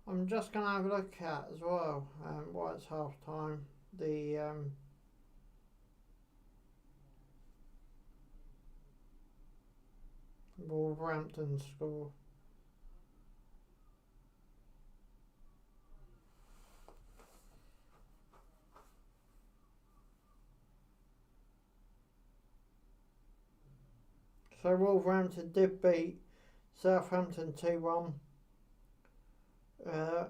Speaker 1: I'm just going to have a look at as well, while it's half time, the Wolverhampton score. So Wolverhampton did beat Southampton 2-1.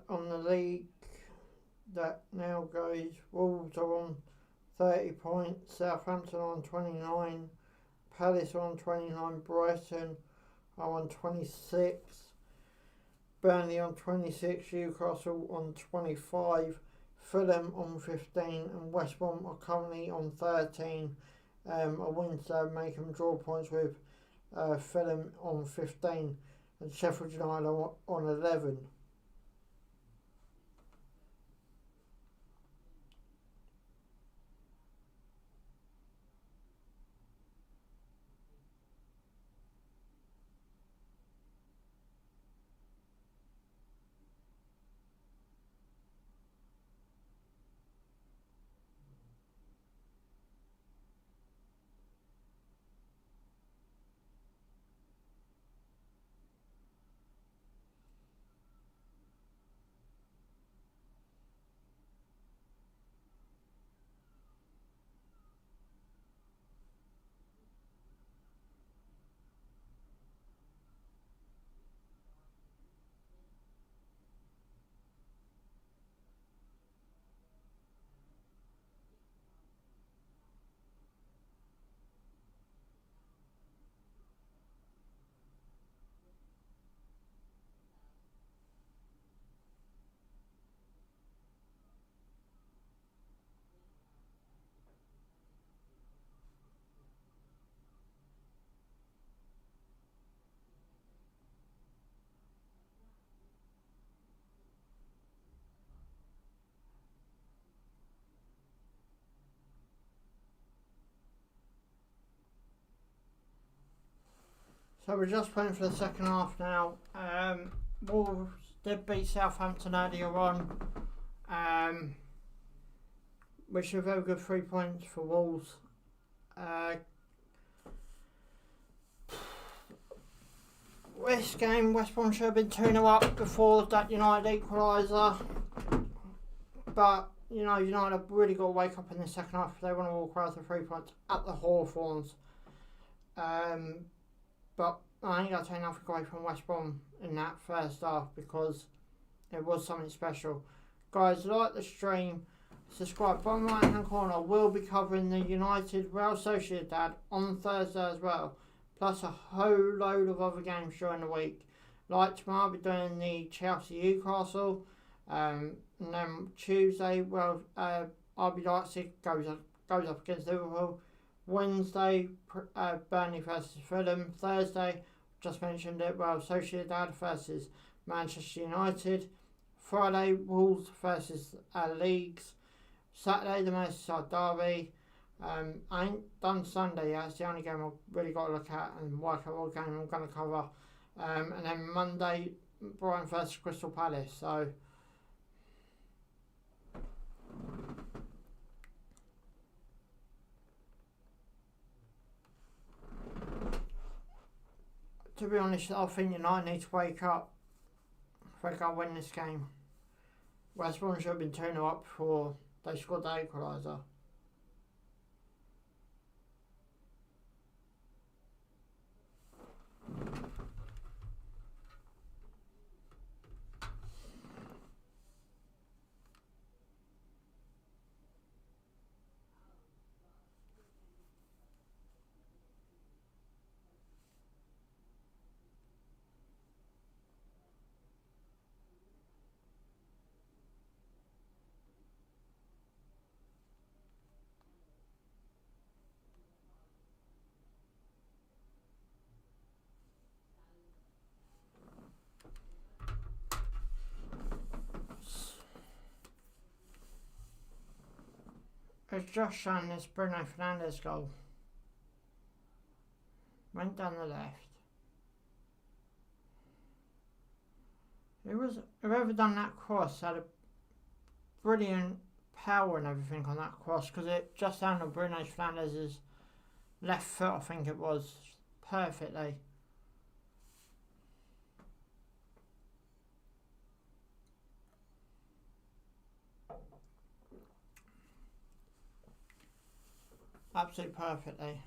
Speaker 1: On the league, that now goes, Wolves are on 30 points, Southampton on 29, Palace on 29, Brighton are on 26, Burnley on 26, Newcastle on 25, Fulham on 15, and West Brom are currently on 13. A win to make them draw points with Fulham on 15, and Sheffield United on 11. So we're just playing for the second half now. Wolves did beat Southampton earlier on, which is a very good 3 points for Wolves. This game, West Brom should have been 2-0 up before that United equaliser. But, United have really got to wake up in the second half if they want to walk away with the 3 points at the Hawthorns. But I ain't got to take nothing away from West Brom in that first half because it was something special. Guys, like the stream, subscribe. Bottom right hand corner, will be covering the United Real Sociedad on Thursday as well, plus a whole load of other games during the week. Like tomorrow, I'll be doing the Chelsea Newcastle, and then Tuesday, RB Leipzig goes up against Liverpool. Wednesday, Burnley versus Fulham. Thursday, just mentioned it, Sociedad versus Manchester United. Friday, Wolves versus Leeds. Saturday, the Merseyside Derby. I ain't done Sunday yet. It's the only game I've really got to look at and work out what game I'm going to cover. And then Monday, Brighton versus Crystal Palace. So to be honest, I think United need to wake up if they can't win this game. West Brom should have been 2-0 up before they scored the equaliser. It's just shown this Bruno Fernandes goal. Went down the left. Whoever done that cross had a brilliant power and everything on that cross because it just landed Bruno Fernandes' left foot, I think it was, perfectly. absolutely perfectly.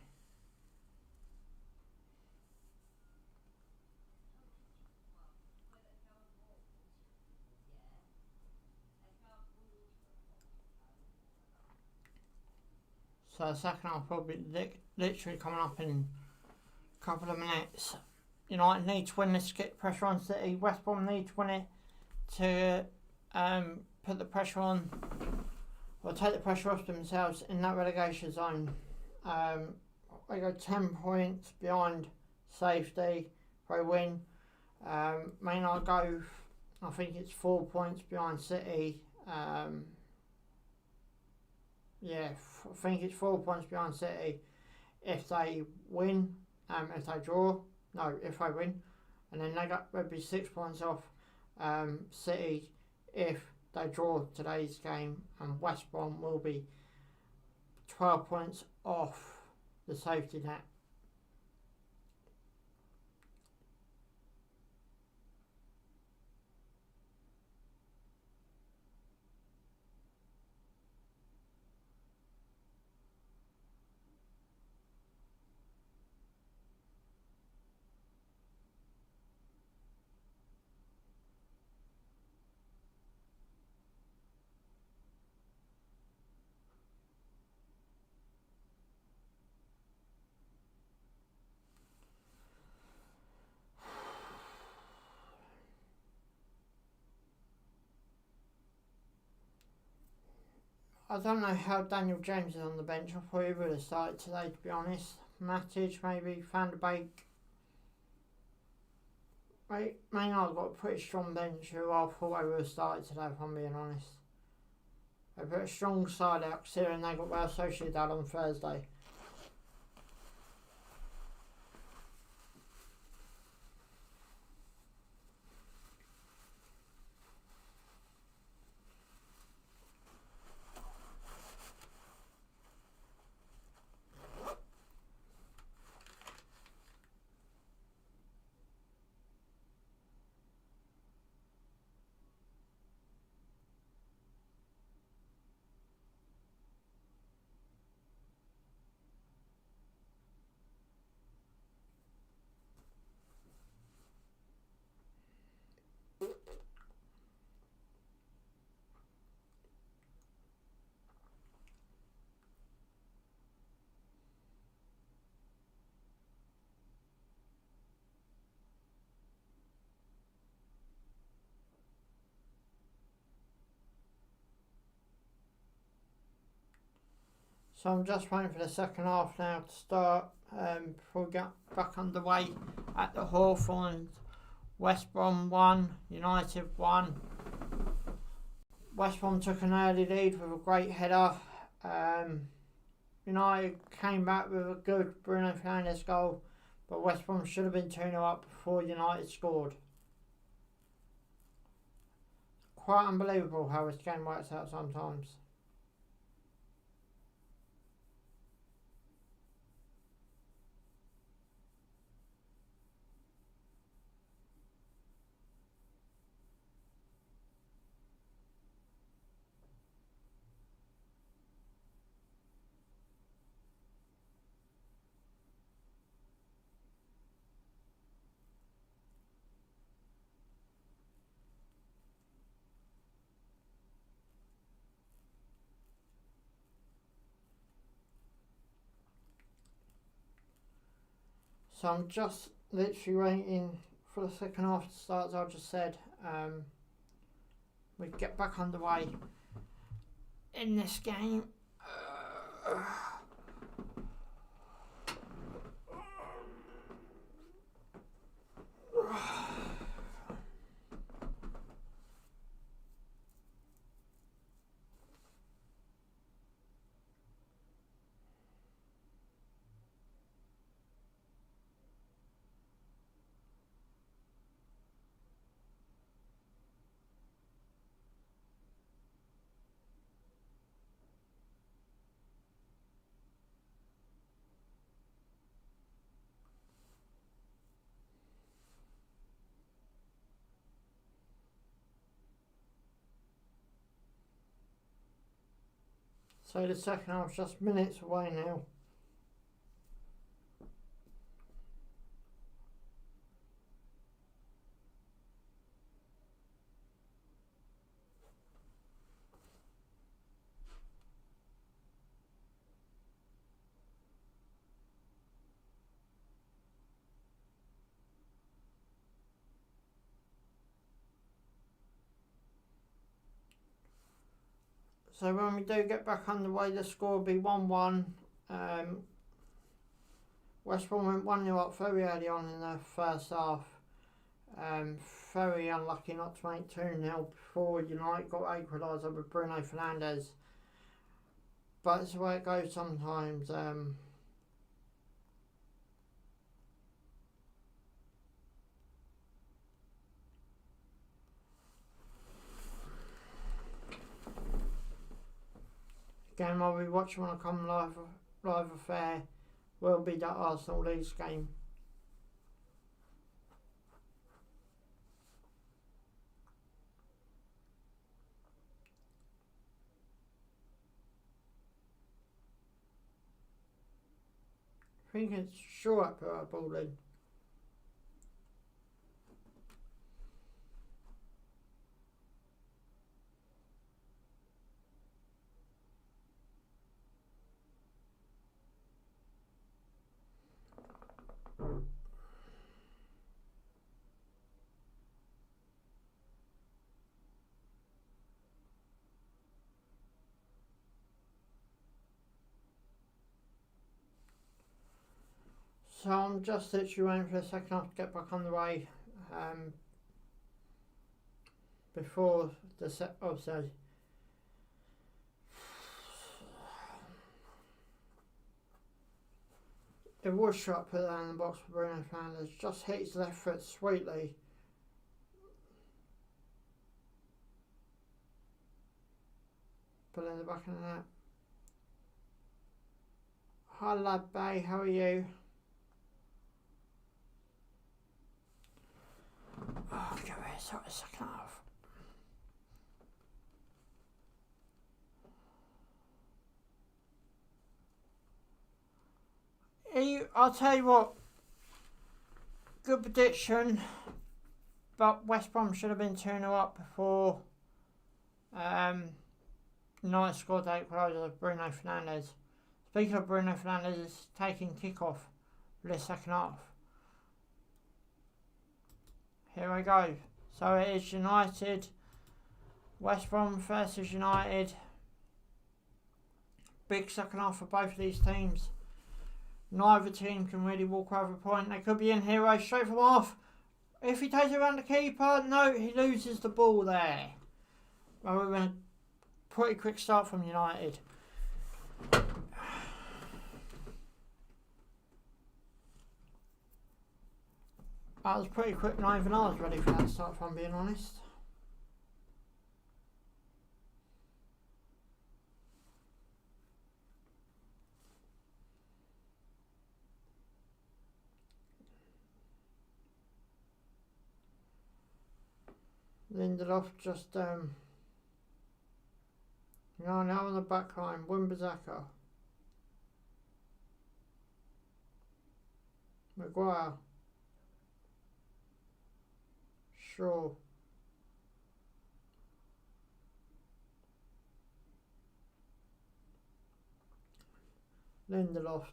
Speaker 1: So the second half will be literally coming up in a couple of minutes. United need to win this to get pressure on City. West Brom need to win it to put the pressure on, or take the pressure off themselves in that relegation zone. They go 10 points behind safety for a win. Maynard go, I think it's 4 points behind City. I think it's 4 points behind City if they win. If they draw, no, if they win, and then they'd be 6 points off City if they draw today's game, and West Brom will be 12 points off the safety net. I don't know how Daniel James is on the bench. I thought he would have started today, to be honest. Matic, maybe, Van der Beek. Maynard got a pretty strong bench who I thought they would have started today, if I'm being honest. They put a strong side out considering they got Real Sociedad on Thursday. So I'm just waiting for the second half now to start before we get back underway at the Hawthorns. West Brom 1, United 1. West Brom took an early lead with a great header. United came back with a good Bruno Fernandes goal, but West Brom should have been 2-0 up before United scored. Quite unbelievable how this game works out sometimes. So I'm just literally waiting for the second half to start, as I just said. We get back underway in this game. So the second half's just minutes away now. So when we do get back underway, the score will be 1-1. West Brom went 1-0 up very early on in the first half. Very unlucky not to make 2-0 before United got equaliser with Bruno Fernandes. But it's the way it goes sometimes. Game I'll be watching when I come live affair will be that Arsenal Leeds game. I think it's sure put a ball in. So I'm just literally waiting for the second half to get back on the way. Before the set offside. It was shot, put that in the box for Bruno Fernandes. Just hit his left foot sweetly. Put it in the back of the net. Hi lad Bay, how are you? Oh, give it a second half. I'll tell you what, good prediction, but West Brom should have been 2-0 up before United scored the equaliser of Bruno Fernandes. Speaking of Bruno Fernandes, taking kick-off for the second half. Here we go. So it is United, West Brom versus United. Big second half for both of these teams. Neither team can really walk over a point. They could be in here straight from half. If he takes it around the keeper, no, he loses the ball there. Well, we're going to pretty quick start from United. That was pretty quick, not even I was ready for that start, if I'm being honest. Lindelof just now on the back line, Wimbazaka, Maguire, Shaw, Lindelof.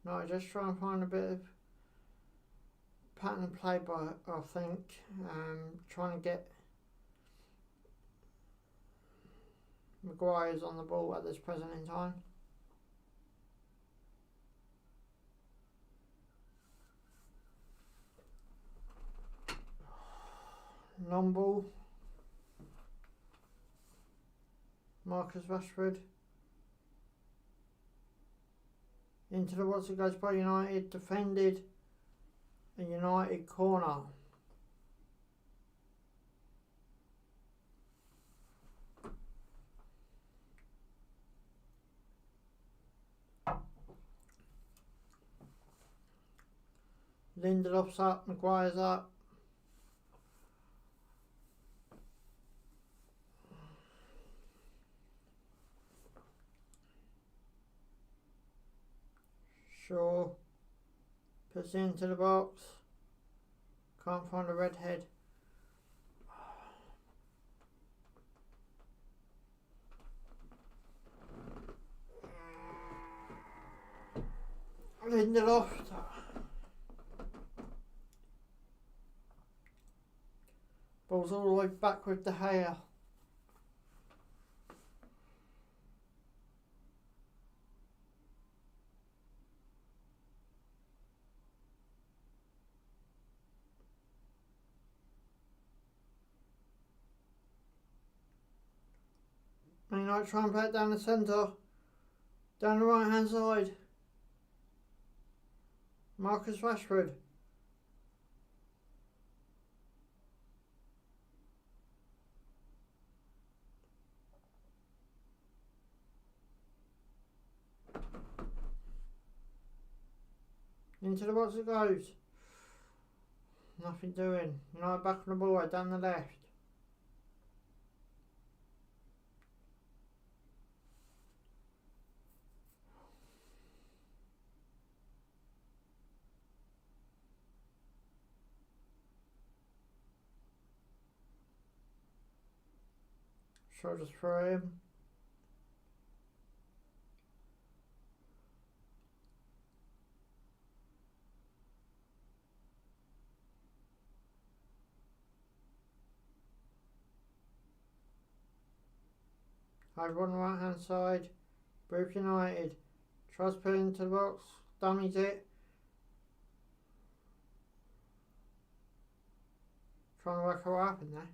Speaker 1: No, just try and find a bit of pattern of play by, I think, trying to get Maguire's on the ball at this present in time. Long ball. Marcus Rashford. Into the what's it goes by United, defended. A United corner. Lindelof's up, Maguire's up. Shaw puts it into the box. Can't find a redhead. Lindelof. Ball's all the way back with De Gea. Man United try and play it down the centre. Down the right hand side. Marcus Rashford. Into the box it goes. Nothing doing. United back on the ball right down the left. Shoulders through him. Over on the right hand side. Bruce United. Tries to put it into the box. Dummies it. Trying to work out what happened there.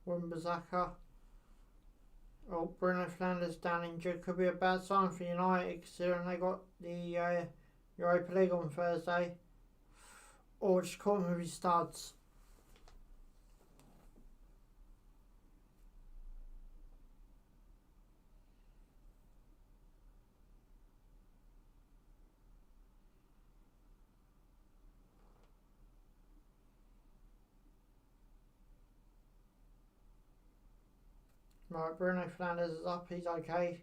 Speaker 1: Wan-Bissaka. Oh, Bruno Fernandes down injured. Could be a bad sign for United considering they got the Europa League on Thursday. Or just caught him with his studs. Right, Bruno Fernandes is up, he's okay.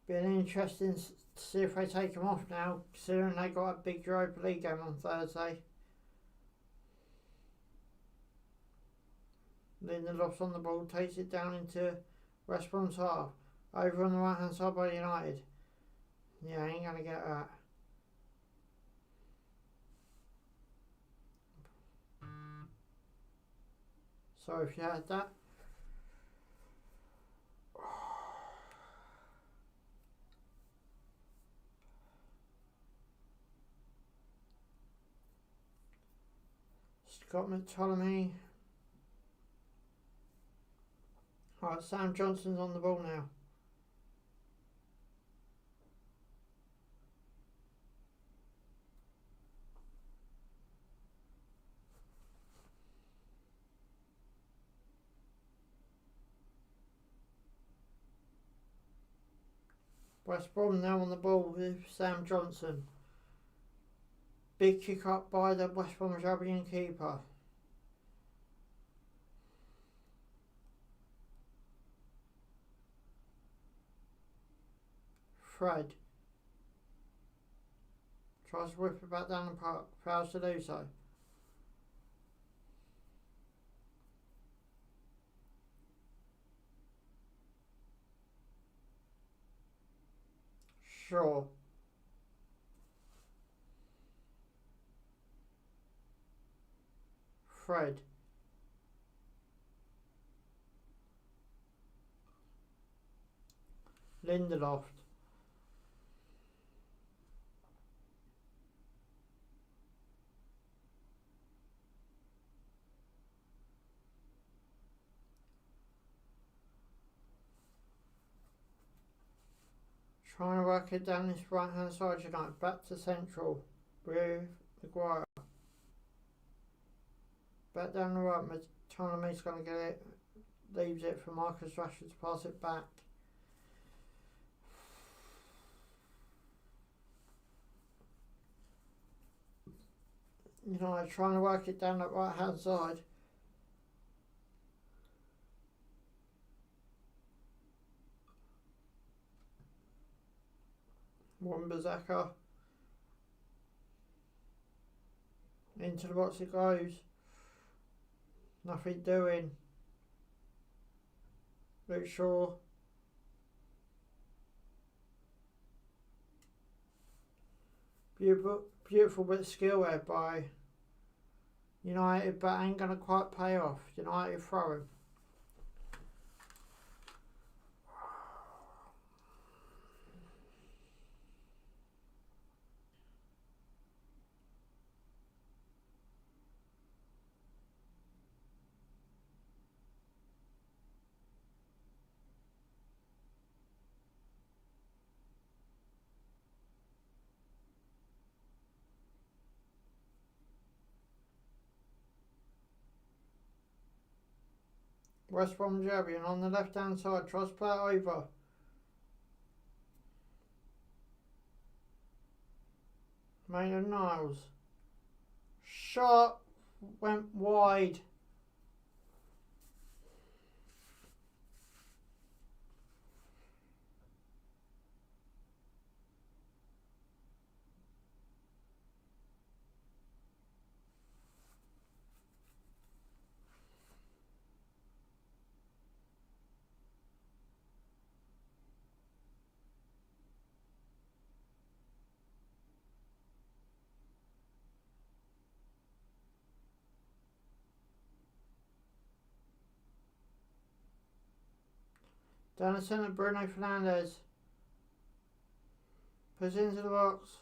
Speaker 1: Been interesting to see if they take him off now, considering they got a big Europa League game on Thursday. Lindelof's on the ball, takes it down into West Brom's half. Over on the right hand side by United. Yeah, ain't gonna get that. Sorry if you heard that. Scott McTominay. Right, Sam Johnson's on the ball now. West Brom now on the ball with Sam Johnson. Big kick up by the West Bromwich Albion keeper. Fred tries to whip it back down the park, fails to do so. Sure. Fred. Lindelof. Trying to work it down this right hand side tonight. Back to central with Maguire. Back down the right. McTominay's going to get it. Leaves it for Marcus Rashford to pass it back. Trying to work it down that right hand side. Wan-Bissaka. Into the box it goes. Nothing doing. Luke Shaw. Beautiful bit of skill there by United, but ain't going to quite pay off. United throwing. West Brom Albion on the left hand side, tries to play it over. Maitland Niles. Shot went wide. Down the centre, Bruno Fernandes. Puts it into the box.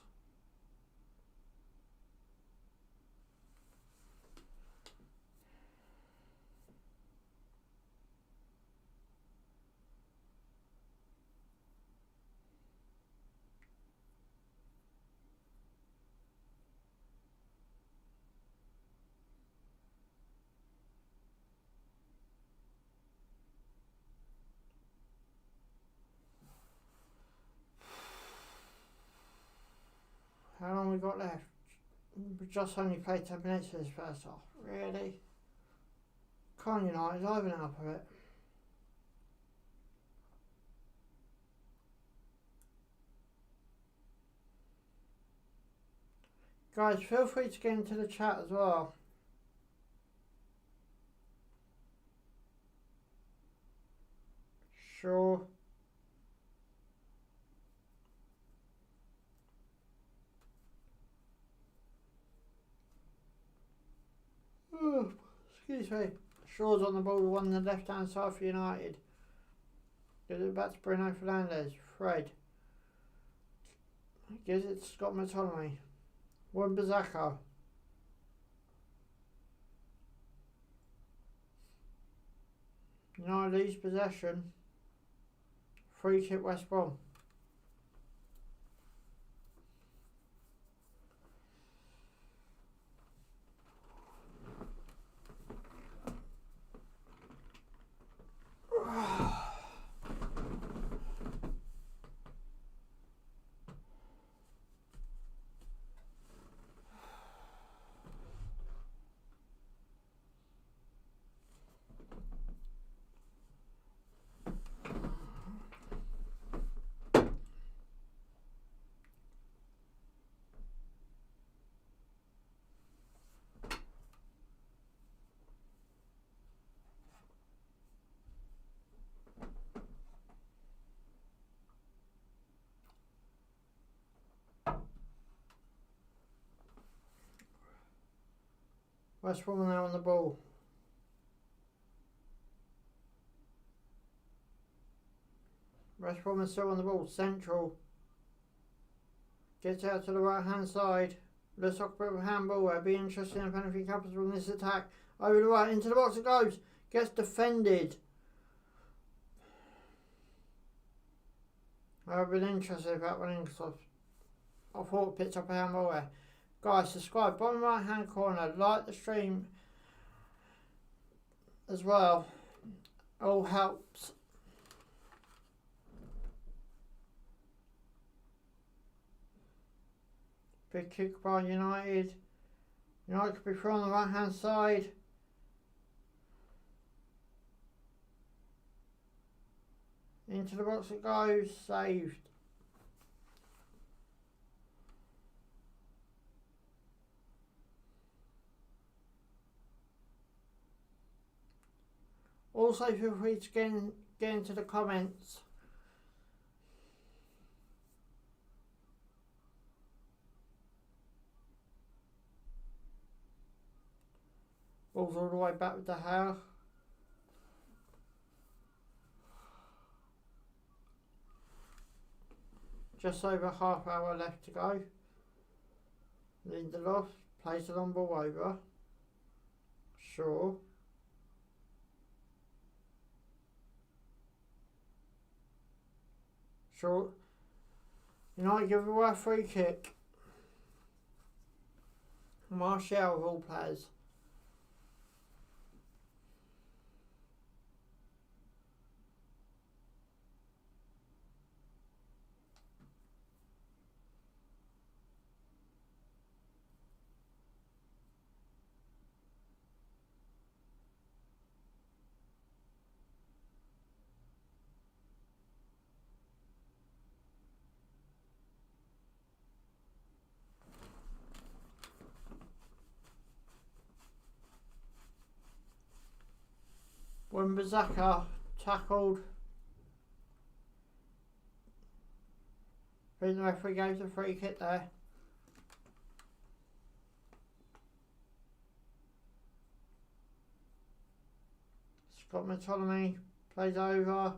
Speaker 1: How long we got left? We just only played 10 minutes for this first half. Really? Can't United liven it up a bit. Guys, feel free to get into the chat as well. Sure. Excuse me. Shaw's on the ball, one on the left hand side for United. Gives it back to Bruno Fernandes. Fred. Gives it to Scott McTominay. Wan-Bissaka. United lose possession. Free kick West Brom. West Brom now on the ball. West Brom is still on the ball. Central. Gets out to the right hand side. Looks like a bit of a handball. It'd be interesting if anything happens from this attack. Over the right, into the box it goes. Gets defended. I've been interested about winning because I thought it picked up a handball there. Guys, subscribe, bottom right hand corner, like the stream as well. All helps. Big kick by United. United could be through on the right hand side. Into the box it goes, saved. Also feel free to get into the comments. Ball's all the way back with the hair. Just over half hour left to go. Lindelof plays the long ball over. Shaw. Shaw. United give away a free kick. Martial of all players. Wan-Bissaka tackled. I think the referee gave the free kick there. Scott McTominay plays over.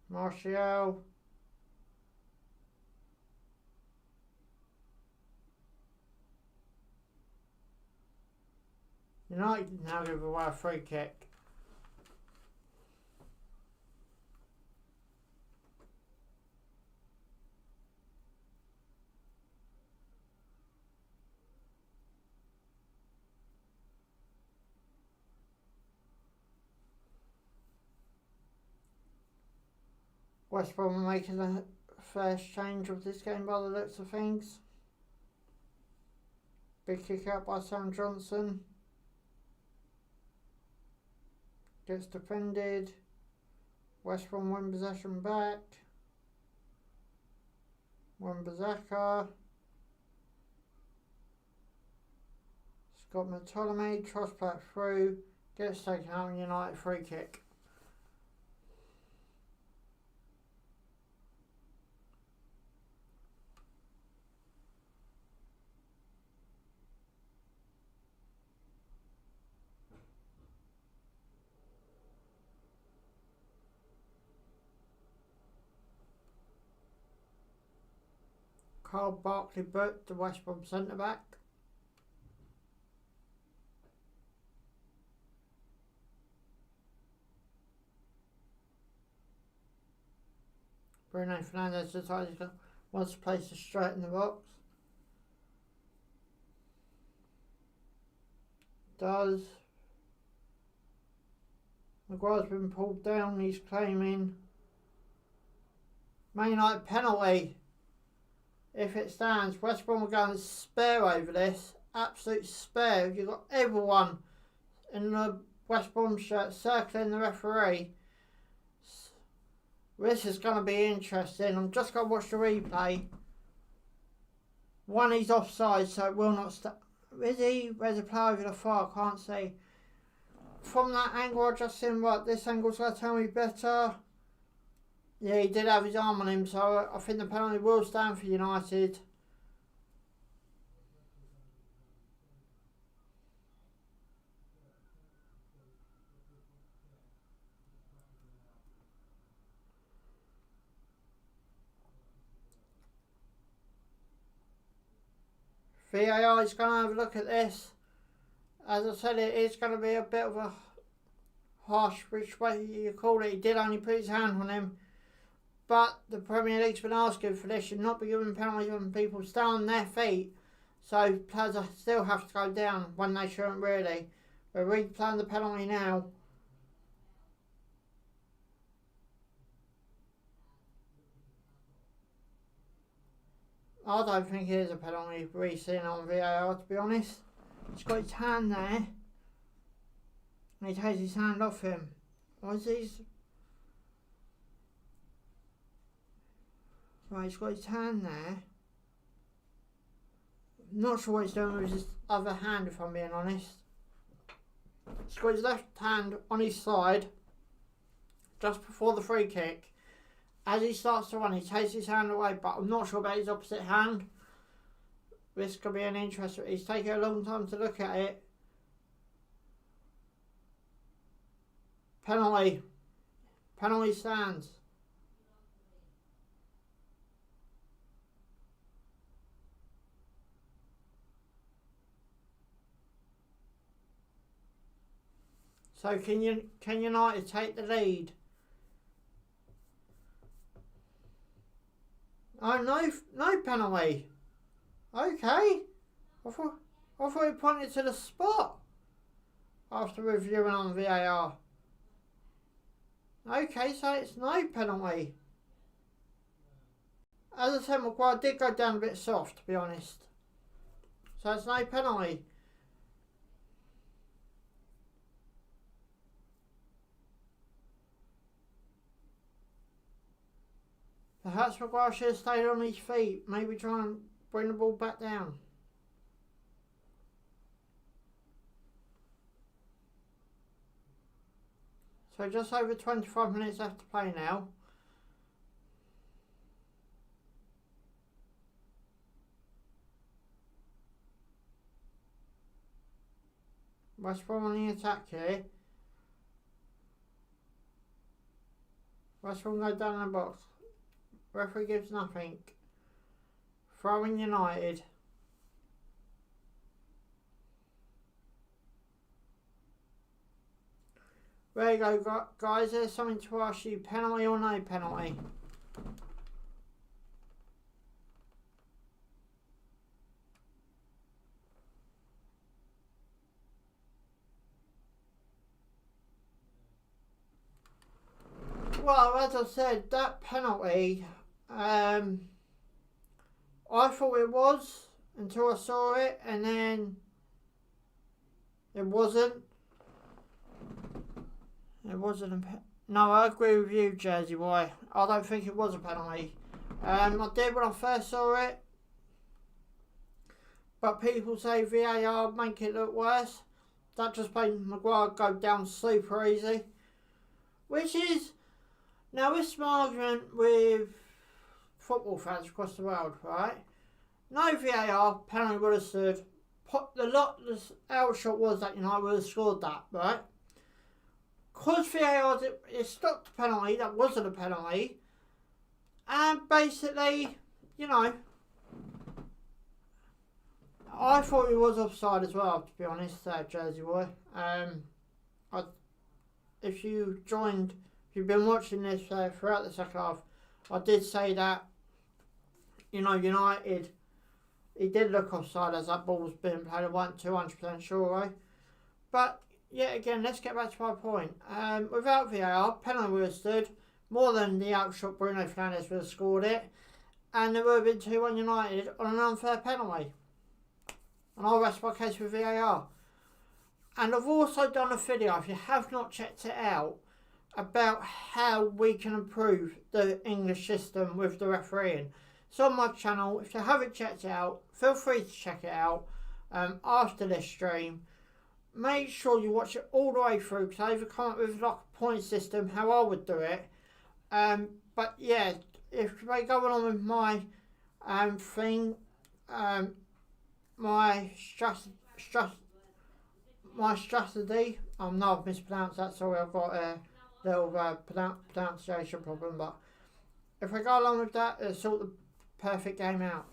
Speaker 1: Martial. United now give away a free kick. West Brom are making the first change of this game by the looks of things. Big kick out by Sam Johnson. Gets defended. West Brom win possession back. Wan-Bissaka. Scott McTominay tries back through. Gets taken out and United free kick. Carl Barkley booked the West Brom centre back. Bruno Fernandes decided he wants to place it straight in the box. Does. Maguire's been pulled down, he's claiming Man United penalty. If it stands, West Brom are going to spare over this. Absolute spare. You've got everyone in the West Brom shirt circling the referee. This is going to be interesting. I'm just going to watch the replay. One, he's offside, so it will not stop. Is he? Where's the player over the far? I can't see. From that angle, I just seen what this angle's going to tell me better. Yeah, he did have his arm on him, so I think the penalty will stand for United. VAR is going to have a look at this. As I said, it is going to be a bit of a harsh, which way you call it. He did only put his hand on him. But the Premier League's been asking for this. Should not be giving penalties when people stay on their feet. So players still have to go down when they shouldn't really. We're replaying the penalty now. I don't think it is a penalty we've seen on VAR, to be honest. He's got his hand there. And he takes his hand off him. What is his... Right, he's got his hand there. Not sure what he's doing with his other hand, if I'm being honest. He's got his left hand on his side, just before the free kick. As he starts to run, he takes his hand away, but I'm not sure about his opposite hand. This could be an interesting. He's taking a long time to look at it. Penalty. Penalty stands. So can United take the lead? Oh, no penalty. Okay. I thought he pointed to the spot after reviewing on VAR. Okay, so it's no penalty. As I said, Maguire did go down a bit soft, to be honest. So it's no penalty. Perhaps Maguire should have stayed on his feet. Maybe try and bring the ball back down. So just over 25 minutes left to play now. West Brom on the attack here. West Brom go down in the box. Referee gives nothing. Throwing United. There you go, guys. There's something to ask you. Penalty or no penalty? Well, as I said, that penalty, I thought it was until I saw it, and then it wasn't. It wasn't no, I agree with you, Jersey boy. I don't think it was a penalty. I did when I first saw it, but people say VAR make it look worse. That just made Maguire go down super easy, which is. Now, this is my argument with football fans across the world, right? No VAR, penalty would have stood. The outshot was that United would have scored that, right? Because VAR, it stopped the penalty, that wasn't a penalty. And basically, you know, I thought he was offside as well, to be honest, Jersey boy. If you've been watching this throughout the second half, I did say that, you know, United, he did look offside as that ball was being played. I wasn't 200% sure, right? But, yet again, let's get back to my point. Without VAR, penalty would have stood. More than the outshot, Bruno Fernandes would have scored it. And there would have been 2-1 United on an unfair penalty. And I'll rest my case with VAR. And I've also done a video, if you have not checked it out, about how we can improve the English system with the refereeing. It's on my channel. If you haven't checked it out, feel free to check it out after this stream. Make sure you watch it all the way through, because I've come up with like a point system, how I would do it. But yeah, if they go along with my thing, my strategy, I know I've mispronounced that, sorry, I've got a little pronunciation problem, but if I go along with that, it'll sort the perfect game out.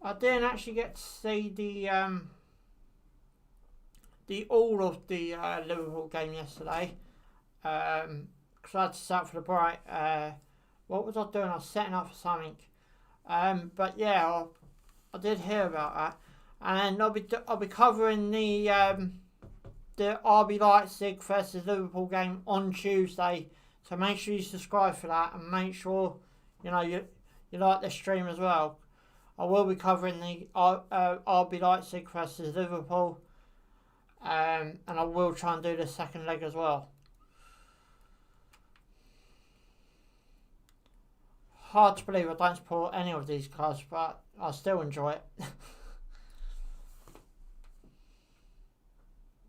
Speaker 1: I didn't actually get to see the all of the Liverpool game yesterday, because I had to set up for the break. What was I doing? I was setting up for something. But yeah, I did hear about that, and I'll be covering the RB Leipzig versus Liverpool game on Tuesday. So make sure you subscribe for that, and make sure you know you like the stream as well. I will be covering the RB Leipzig versus Liverpool, and I will try and do the second leg as well. hard to believe I don't support any of these clubs, but I still enjoy it.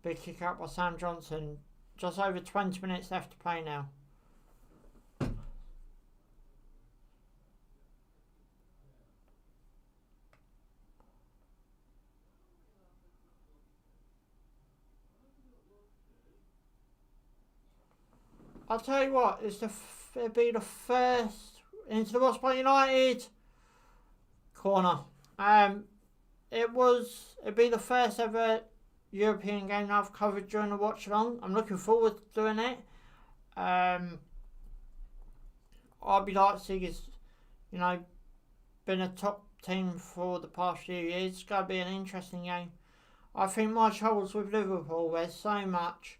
Speaker 1: Big kick out by Sam Johnson. Just over 20 minutes left to play now. I'll tell you what, it'll be the first into the West Brom United corner. It'd be the first ever European game I've covered during the watch along. I'm looking forward to doing it. RB Leipzig has, been a top team for the past few years. It's going to be an interesting game. I think my troubles with Liverpool, there's so much,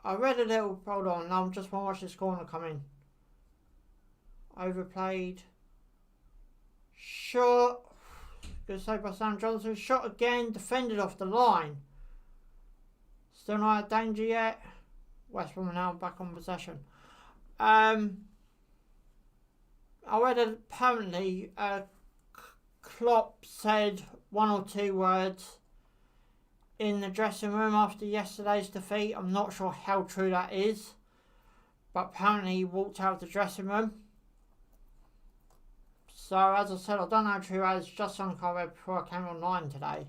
Speaker 1: I read a little, hold on, I just want to watch this corner come in. Overplayed. Shot. Good save by Sam Johnson. Shot again, defended off the line. Still not out of danger yet. West Brom now back on possession. I read apparently Klopp said one or two words in the dressing room after yesterday's defeat. I'm not sure how true that is, but apparently he walked out of the dressing room. So as I said, I don't know how true that is, just something I read before I came online today.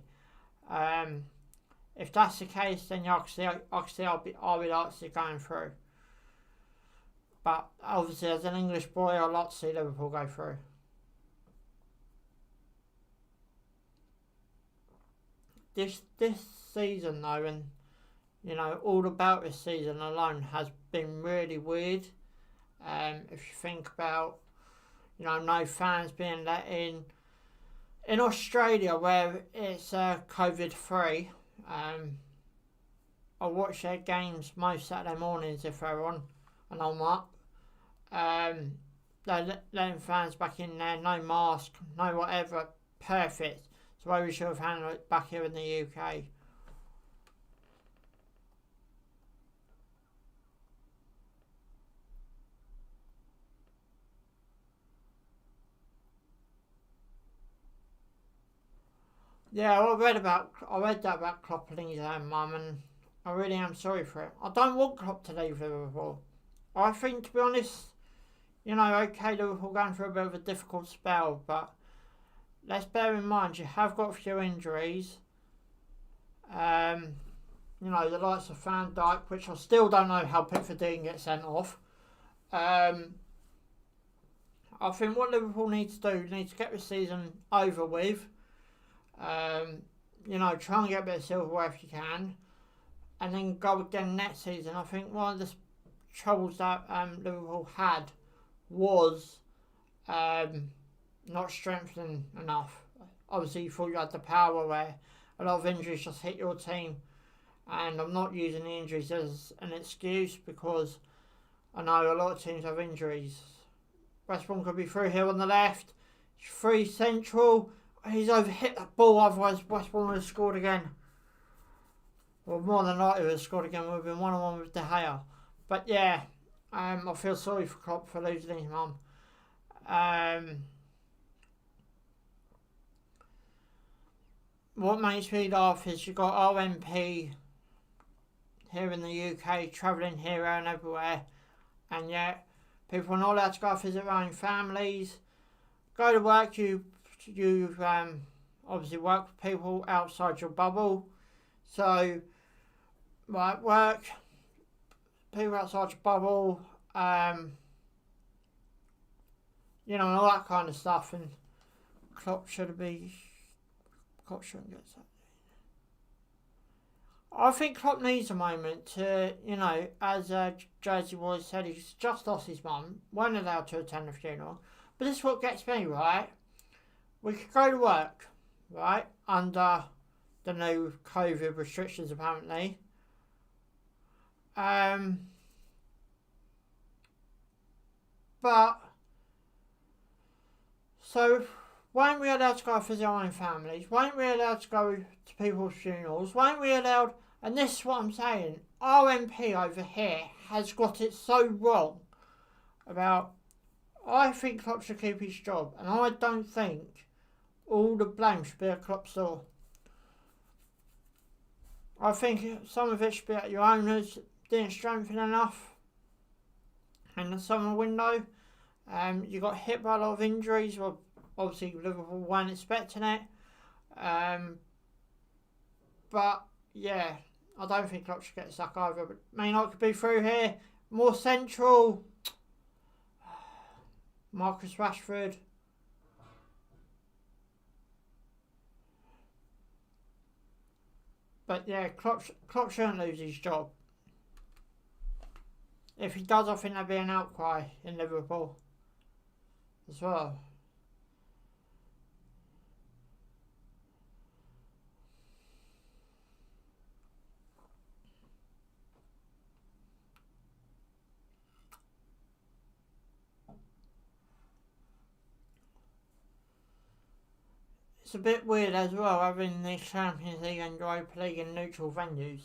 Speaker 1: If that's the case, then I can see I'll be Leipzig going through. But obviously as an English boy, I'd like to see Liverpool go through. This season though, and all about this season alone has been really weird. If you think about, no fans being let in Australia where it's COVID free. I watch their games most Saturday mornings if they're on, and I'm up. They're letting fans back in there, no mask, no whatever, perfect. It's the way we should have handled it back here in the UK. Yeah, I read that about Klopp and his own mum, and I really am sorry for it. I don't want Klopp to leave Liverpool. I think, to be honest, okay, Liverpool going through a bit of a difficult spell, but let's bear in mind you have got a few injuries. The likes of Van Dijk, which I still don't know how Pickford didn't get sent off. I think what Liverpool needs to do, needs to get the season over with. Try and get a bit of silverware if you can, and then go again next season. I think one of the troubles that Liverpool had was not strengthening enough. Obviously, you thought you had the power where a lot of injuries just hit your team, and I'm not using the injuries as an excuse because I know a lot of teams have injuries. West Brom could be through here on the left, free central. He's overhit that ball, otherwise West Brom would have scored again. Well, more than likely would have scored again. We've been 1-1 with De Gea. But yeah, I feel sorry for Klopp for losing his mum. What makes me laugh is you've got RMP here in the UK, travelling here and everywhere, and yet people are not allowed to go visit their own families. Go to work, you obviously work with people outside your bubble. So, work, people outside your bubble, and all that kind of stuff. And Klopp shouldn't get that. I think Klopp needs a moment to, as Jersey Boy said, he's just lost his mum, weren't allowed to attend the funeral. But this is what gets me, right? We could go to work, right, under the new COVID restrictions apparently. But, so, weren't we allowed to go visit our own families? Weren't we allowed to go to people's funerals? Weren't we allowed, and this is what I'm saying, RMP over here has got it so wrong. about, I think Klopp should keep his job, and I don't think all the blame should be at Klopp's door. I think some of it should be at your owners didn't strengthen enough in the summer window. You got hit by a lot of injuries. Well, obviously Liverpool weren't expecting it. But yeah, I don't think Klopp should get stuck either. But Man United could be through here. More central. Marcus Rashford. But yeah, Klopp shouldn't lose his job. If he does, I think there'll be an outcry in Liverpool as well. It's a bit weird as well having the Champions League and Europa League in neutral venues.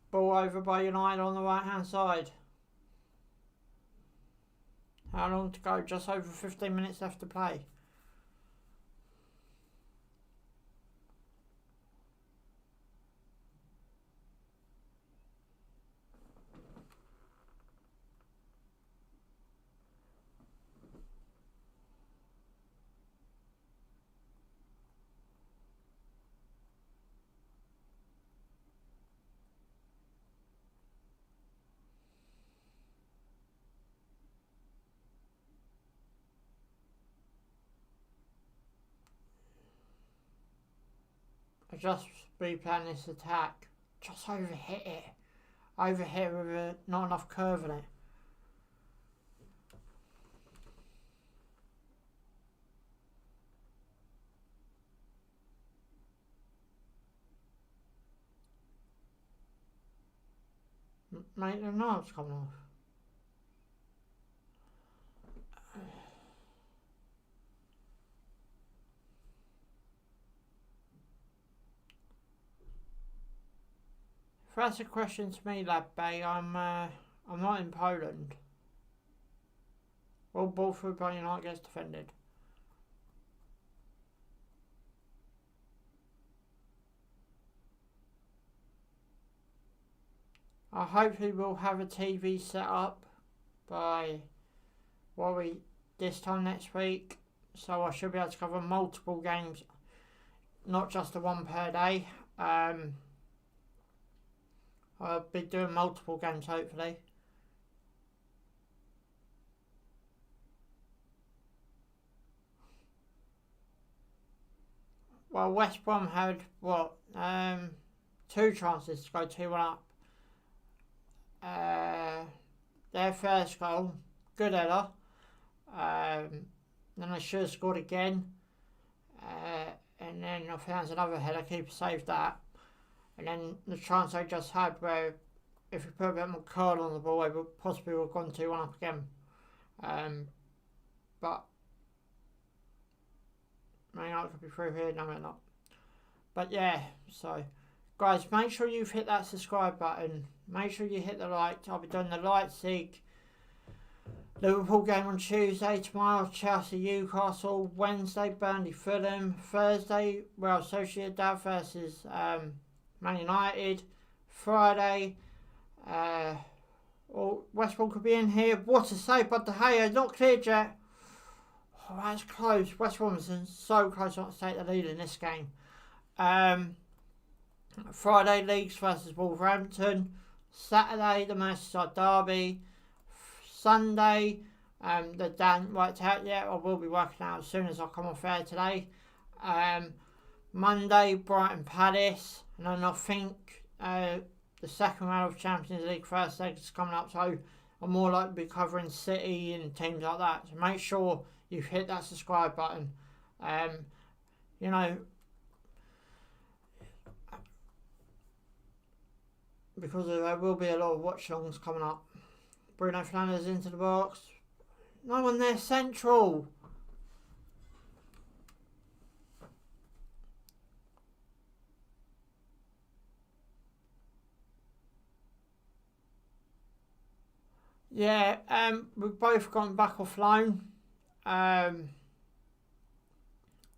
Speaker 1: Ball over by United on the right hand side. How long to go? Just over 15 minutes left to play. I just replan this attack. Just overhit it. Overhit with not enough curve in it. Mate, the knob's coming off. If that's a question to me, lad, Bay, I'm not in Poland. Well, ball through by United gets defended. I hope we will have a TV set up by this time next week, so I should be able to cover multiple games, not just the one per day. I'll be doing multiple games hopefully. Well, West Brom had two chances to go 2-1 up. Their first goal, good header. Then they should have scored again. And then I think there's another header, keeper saved that. And then the chance they just had where if we put a bit more curl on the ball, they would possibly have gone 2-1 up again. But Man United could be through here, no we're not. But yeah, so guys, make sure you've hit that subscribe button. Make sure you hit the like. I'll be doing the Leipzig Liverpool game on Tuesday, tomorrow Chelsea Newcastle, Wednesday Burnley Fulham, Thursday Real Sociedad versus Man United, Friday West Brom could be in here. What a save, but De Gea not cleared yet. Oh, that's close. West Brom is so close not to take the lead in this game. Friday Leeds versus Wolverhampton, Saturday the Merseyside derby, Sunday the Dan worked out yet. I will be working out as soon as I come off air today. Monday Brighton Palace, and then I think the second round of Champions League first leg is coming up, so I'm more likely to be covering City and teams like that. So make sure you've hit that subscribe button. You know, because there will be a lot of watch-alongs coming up. Bruno Fernandes into the box. No one there central. Yeah, we've both gone back off loan. Yeah,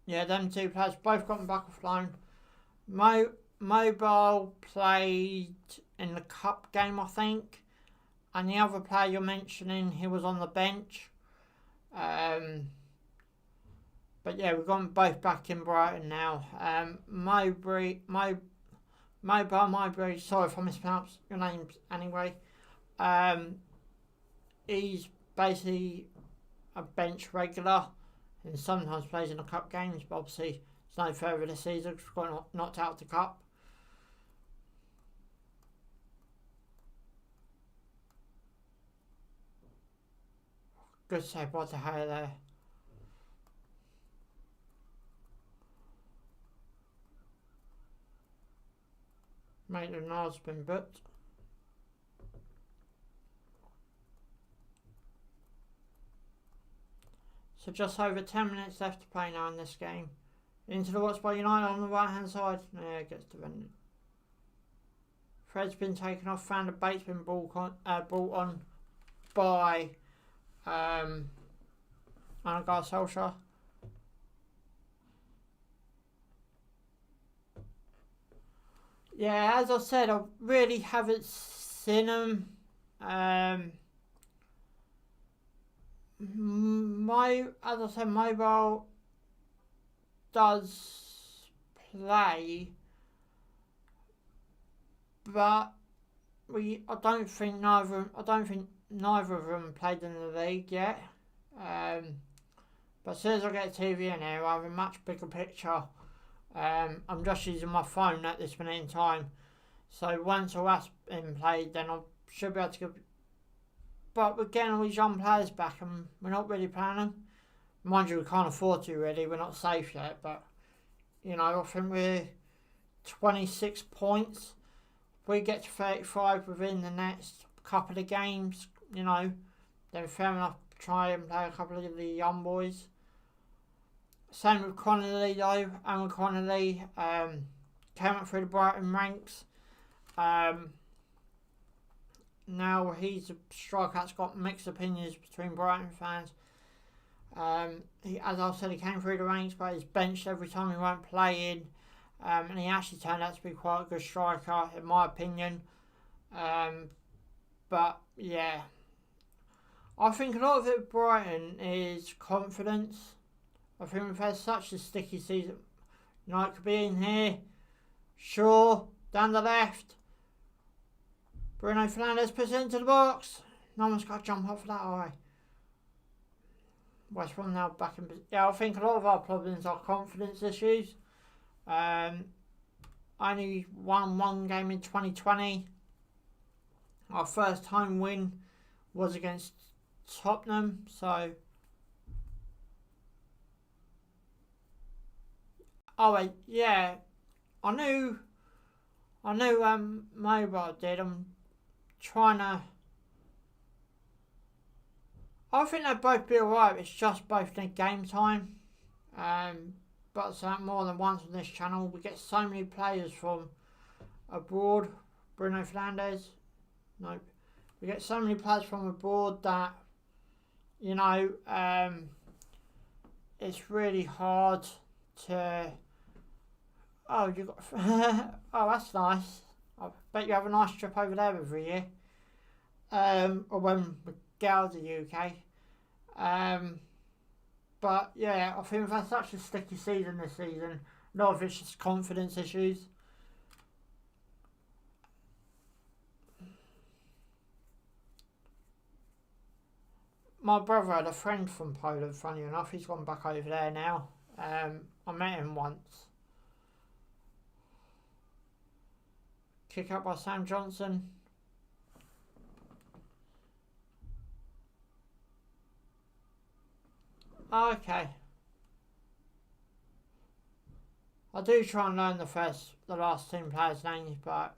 Speaker 1: them two players both gotten back off loan. Mobile played in the cup game, I think, and the other player you're mentioning, he was on the bench. But yeah, we've gone both back in Brighton now. Mowbray, sorry if I mispronounced your names anyway. He's basically a bench regular and sometimes plays in the cup games, but obviously it's no further this season because we got knocked out of the cup. Good save by the hair there. Maitland-Niles been booked. So just over 10 minutes left to play now in this game. Into the Watch by United on the right hand side. Yeah, gets defended. Fred's been taken off. Van der Beek's been brought on by Anna Solskjaer. Yeah, as I said, I really haven't seen him. As I said, Mobile does play, but I don't think neither of them played in the league yet. But as soon as I get a TV in here, I have a much bigger picture. I'm just using my phone at this minute in time. So once all that's been played, then I should be able to go. But we're getting all these young players back and we're not really playing them. Mind you, we can't afford to really. We're not safe yet. But, you know, I think we're 26 points. If we get to 35 within the next couple of games, you know, then fair enough, try and play a couple of the young boys. Same with Connolly though, and with Connolly came up through the Brighton ranks. Now he's a striker that's got mixed opinions between Brighton fans. As I said, he came through the ranks, but he's benched every time he weren't playing. And he actually turned out to be quite a good striker, in my opinion. But yeah, I think a lot of it with Brighton is confidence. I think we've had such a sticky season. Knight could be in here. Shaw, down the left. Bruno Fernandes puts it into the box. No one's got to jump off that eye. West Brom now back in. Yeah, I think a lot of our problems are confidence issues. Only won one game in 2020. Our first home win was against Tottenham, so. Oh wait, yeah, I knew Mobile did. I'm trying to. I think they'd both be alright. It's just both need game time. But something more than once on this channel, we get so many players from abroad. Bruno Fernandes, nope. We get so many players from abroad that, you know, it's really hard to. Oh, you got. Oh, that's nice. I bet you have a nice trip over there every year. Or when we get out of the UK. But yeah, I think we've had such a sticky season this season. A lot of it's just confidence issues. My brother had a friend from Poland, funny enough. He's gone back over there now. I met him once. Kick out by Sam Johnson. Okay. I do try and learn the last team players' names, but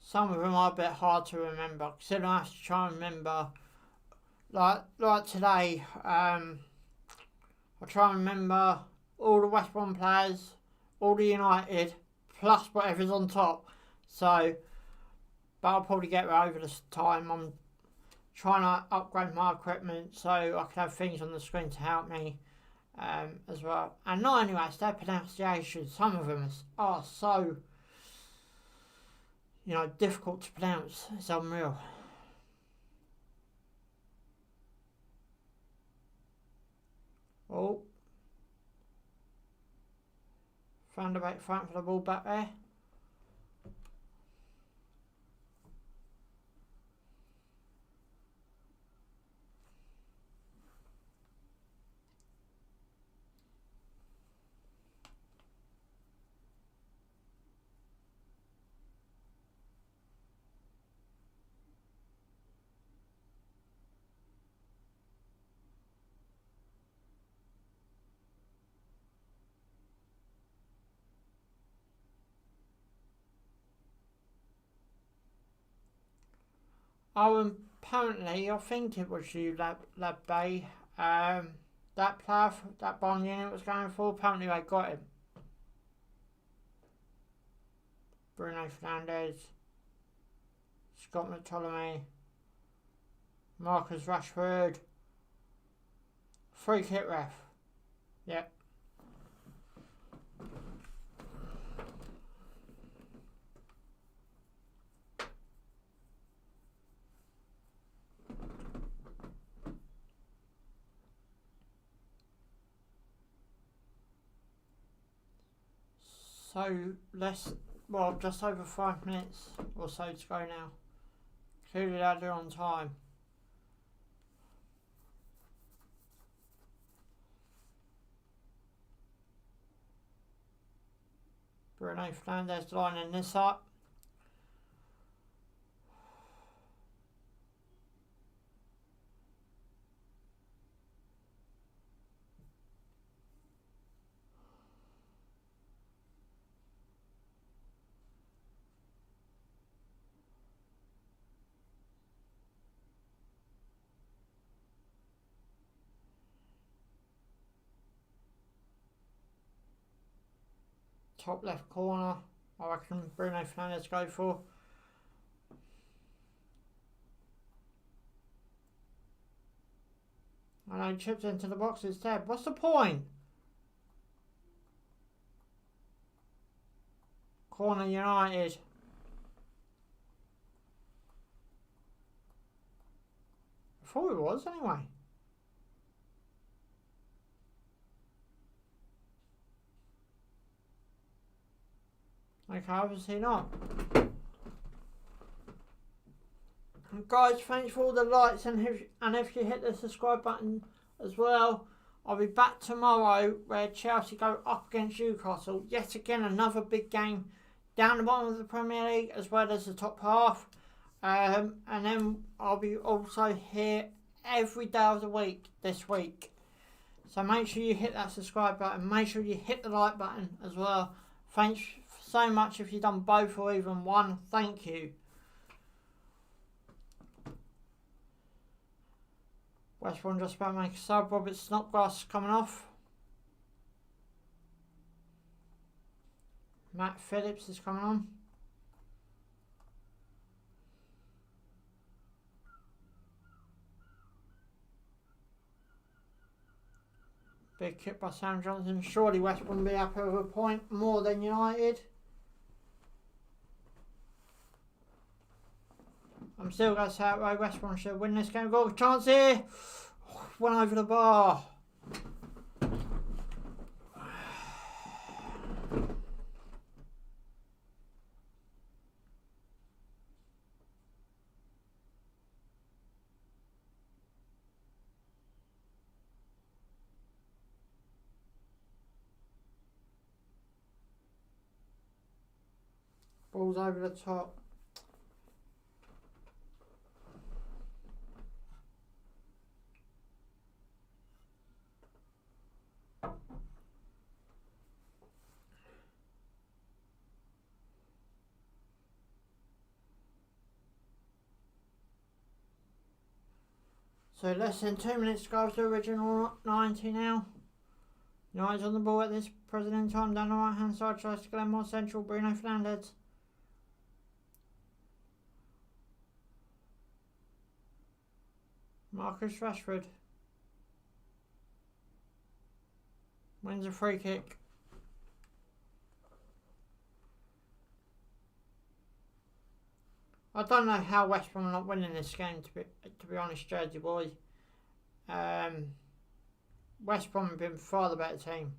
Speaker 1: some of them are a bit hard to remember. Considering I have to try and remember, like today, I try and remember all the West Brom players, all the United, plus whatever's on top. So but I'll probably get it over this time. I'm trying to upgrade my equipment so I can have things on the screen to help me as well. And not only that, it's their pronunciation. Some of them are so, difficult to pronounce. It's unreal. Oh. Found about fighting for the ball back there. Oh, and apparently, I think it was you, Lab Bay. That player, that bomb unit was going for, apparently they got him. Bruno Fernandes, Scott McTominay, Marcus Rashford. Free kick ref. Yep. So just over 5 minutes or so to go now. Clearly they're on time. Bruno Fernandes lining this up. Top left corner, I reckon Bruno Fernandes go for. And I chipped into the box instead. What's the point? Corner United. I thought it was anyway. Okay, obviously not. And guys, thanks for all the likes, and if you hit the subscribe button as well. I'll be back tomorrow where Chelsea go up against Newcastle. Yet again, another big game down the bottom of the Premier League as well as the top half. And then I'll be also here every day of the week this week. So make sure you hit that subscribe button. Make sure you hit the like button as well. Thanks so much if you've done both or even one. Thank you. West Brom just about to make a sub. Robert Snodgrass coming off. Matt Phillips is coming on. Big kick by Sam Johnson. Surely West Brom will be happy with a point more than United. I'm still going to say it, West Brom should win this game. Got a chance here. Went over the bar. Ball's over the top. So less than 2 minutes to go to the original 90 now. United's on the ball at this present time. Down the right hand side, tries to get more central. Bruno Fernandes. Marcus Rashford wins a free kick. I don't know how West Brom are not winning this game, to be honest, Jersey boy. West Brom have been far the better team.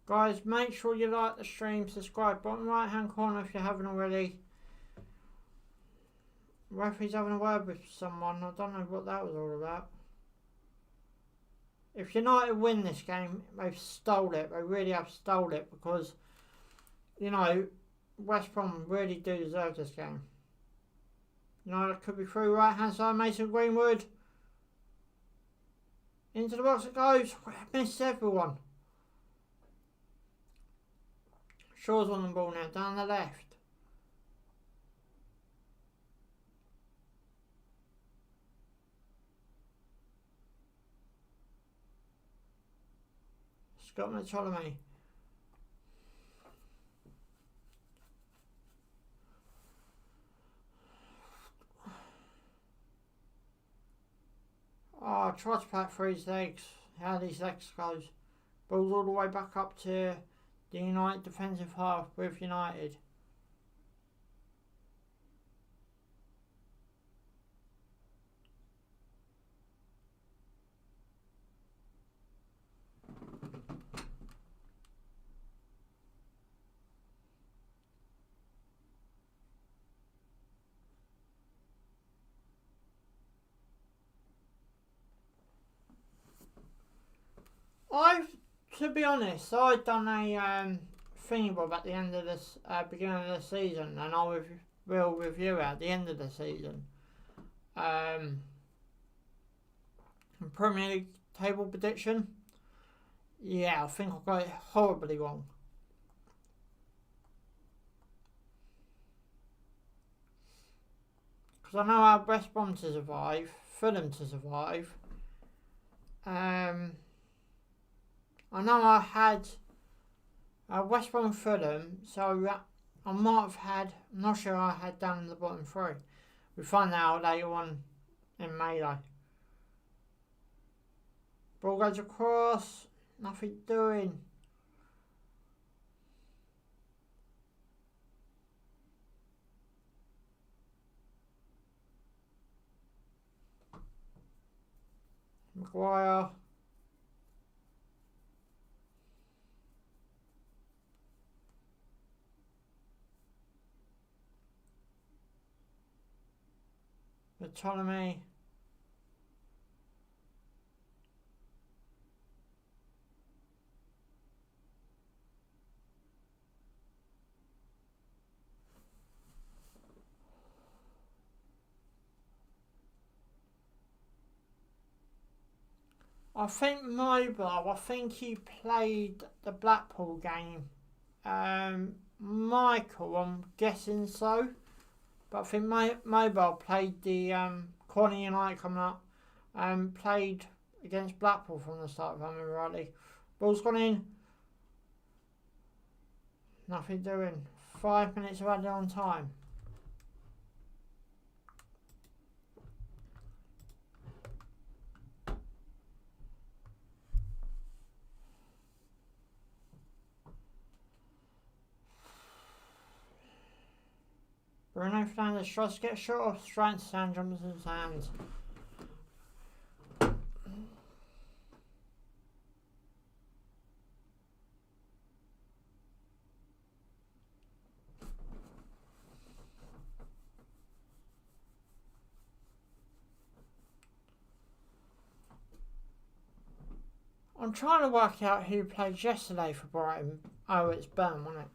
Speaker 1: Guys, make sure you like the stream, subscribe, bottom right hand corner if you haven't already. Referee's having a word with someone, I don't know what that was all about. If United win this game, they've stole it, they really have stole it, because, you know, West Brom really do deserve this game. You know, it could be through right hand side, Mason Greenwood. Into the box it goes, missed everyone. Shaw's on the ball now, down the left. Scott Ptolemy. Oh, tried to pack through his legs. How these legs goes. Ball's all the way back up to the United defensive half with United. To be honest, I've done a thingy bob at the end of this beginning of the season, and I will review it at the end of the season. Premier League table prediction. Yeah, I think I got it horribly wrong. Because I know I had West Brom to survive, Fulham to survive. I know I had West Brom Fulham, so I might have had, I'm not sure I had down in the bottom three. We'll find out later on in May though. Ball goes across, nothing doing. Maguire. Ptolemy. I think Mobile, I think he played the Blackpool game. Michael, I'm guessing so. But I think Mobile played the Corner United coming up and played against Blackpool from the start, if I remember rightly. Ball's gone in. Nothing doing. 5 minutes of added on time. Bruno Fernandes tries to get a shot off, straight into Sam Johnson's hands. I'm trying to work out who played yesterday for Brighton. Oh, it's Burnham, wasn't it?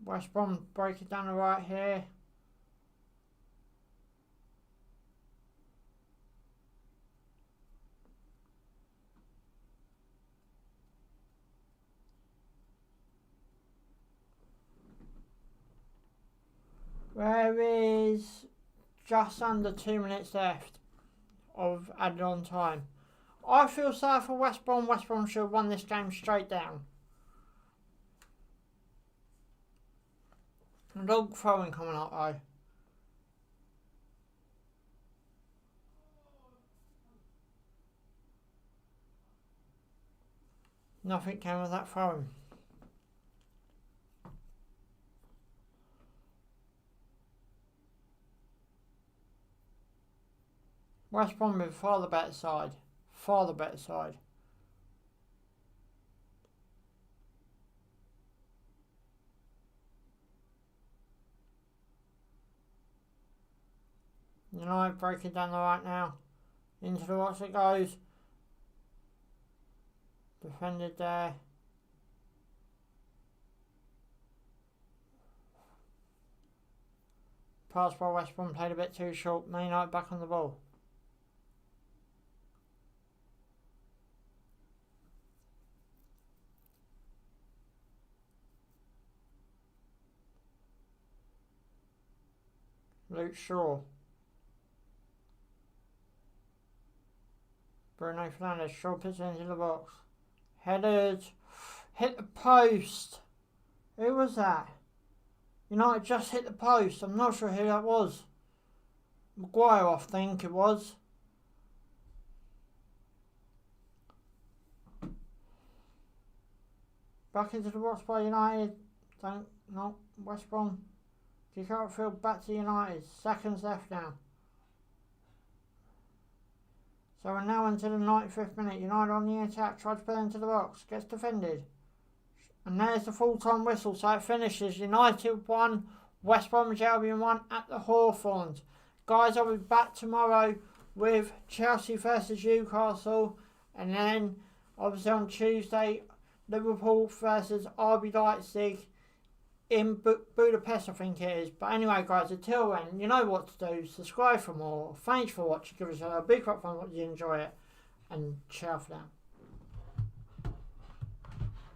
Speaker 1: West Brom break it down the right here. There is just under 2 minutes left of added on time. I feel sorry for West Brom. West Brom should have won this game straight down. Long throwing coming up though. Nothing came of that throwing. West Brom with far the better side. Far the better side. United breaking down the right now. Into the box it goes. Defended there. Pass by West Brom played a bit too short. Man United back on the ball. Luke Shaw. Bruno Fernandes. Shaw puts it into the box. Headed. Hit the post. Who was that? United just hit the post. I'm not sure who that was. Maguire, I think it was. Back into the box by United. No, West Brom. Kick out field back to United. Seconds left now. So we're now into the 95th minute. United on the attack. Tries to play into the box. Gets defended. And there's the full-time whistle. So it finishes. United 1. West Bromwich Albion 1 at the Hawthorns. Guys, I'll be back tomorrow with Chelsea versus Newcastle. And then, obviously on Tuesday, Liverpool versus RB Leipzig in Budapest, I think it is. But anyway, guys, until then, you know what to do. Subscribe for more. Thanks for watching. Give us a big rock thumb if you enjoy it. And ciao for now.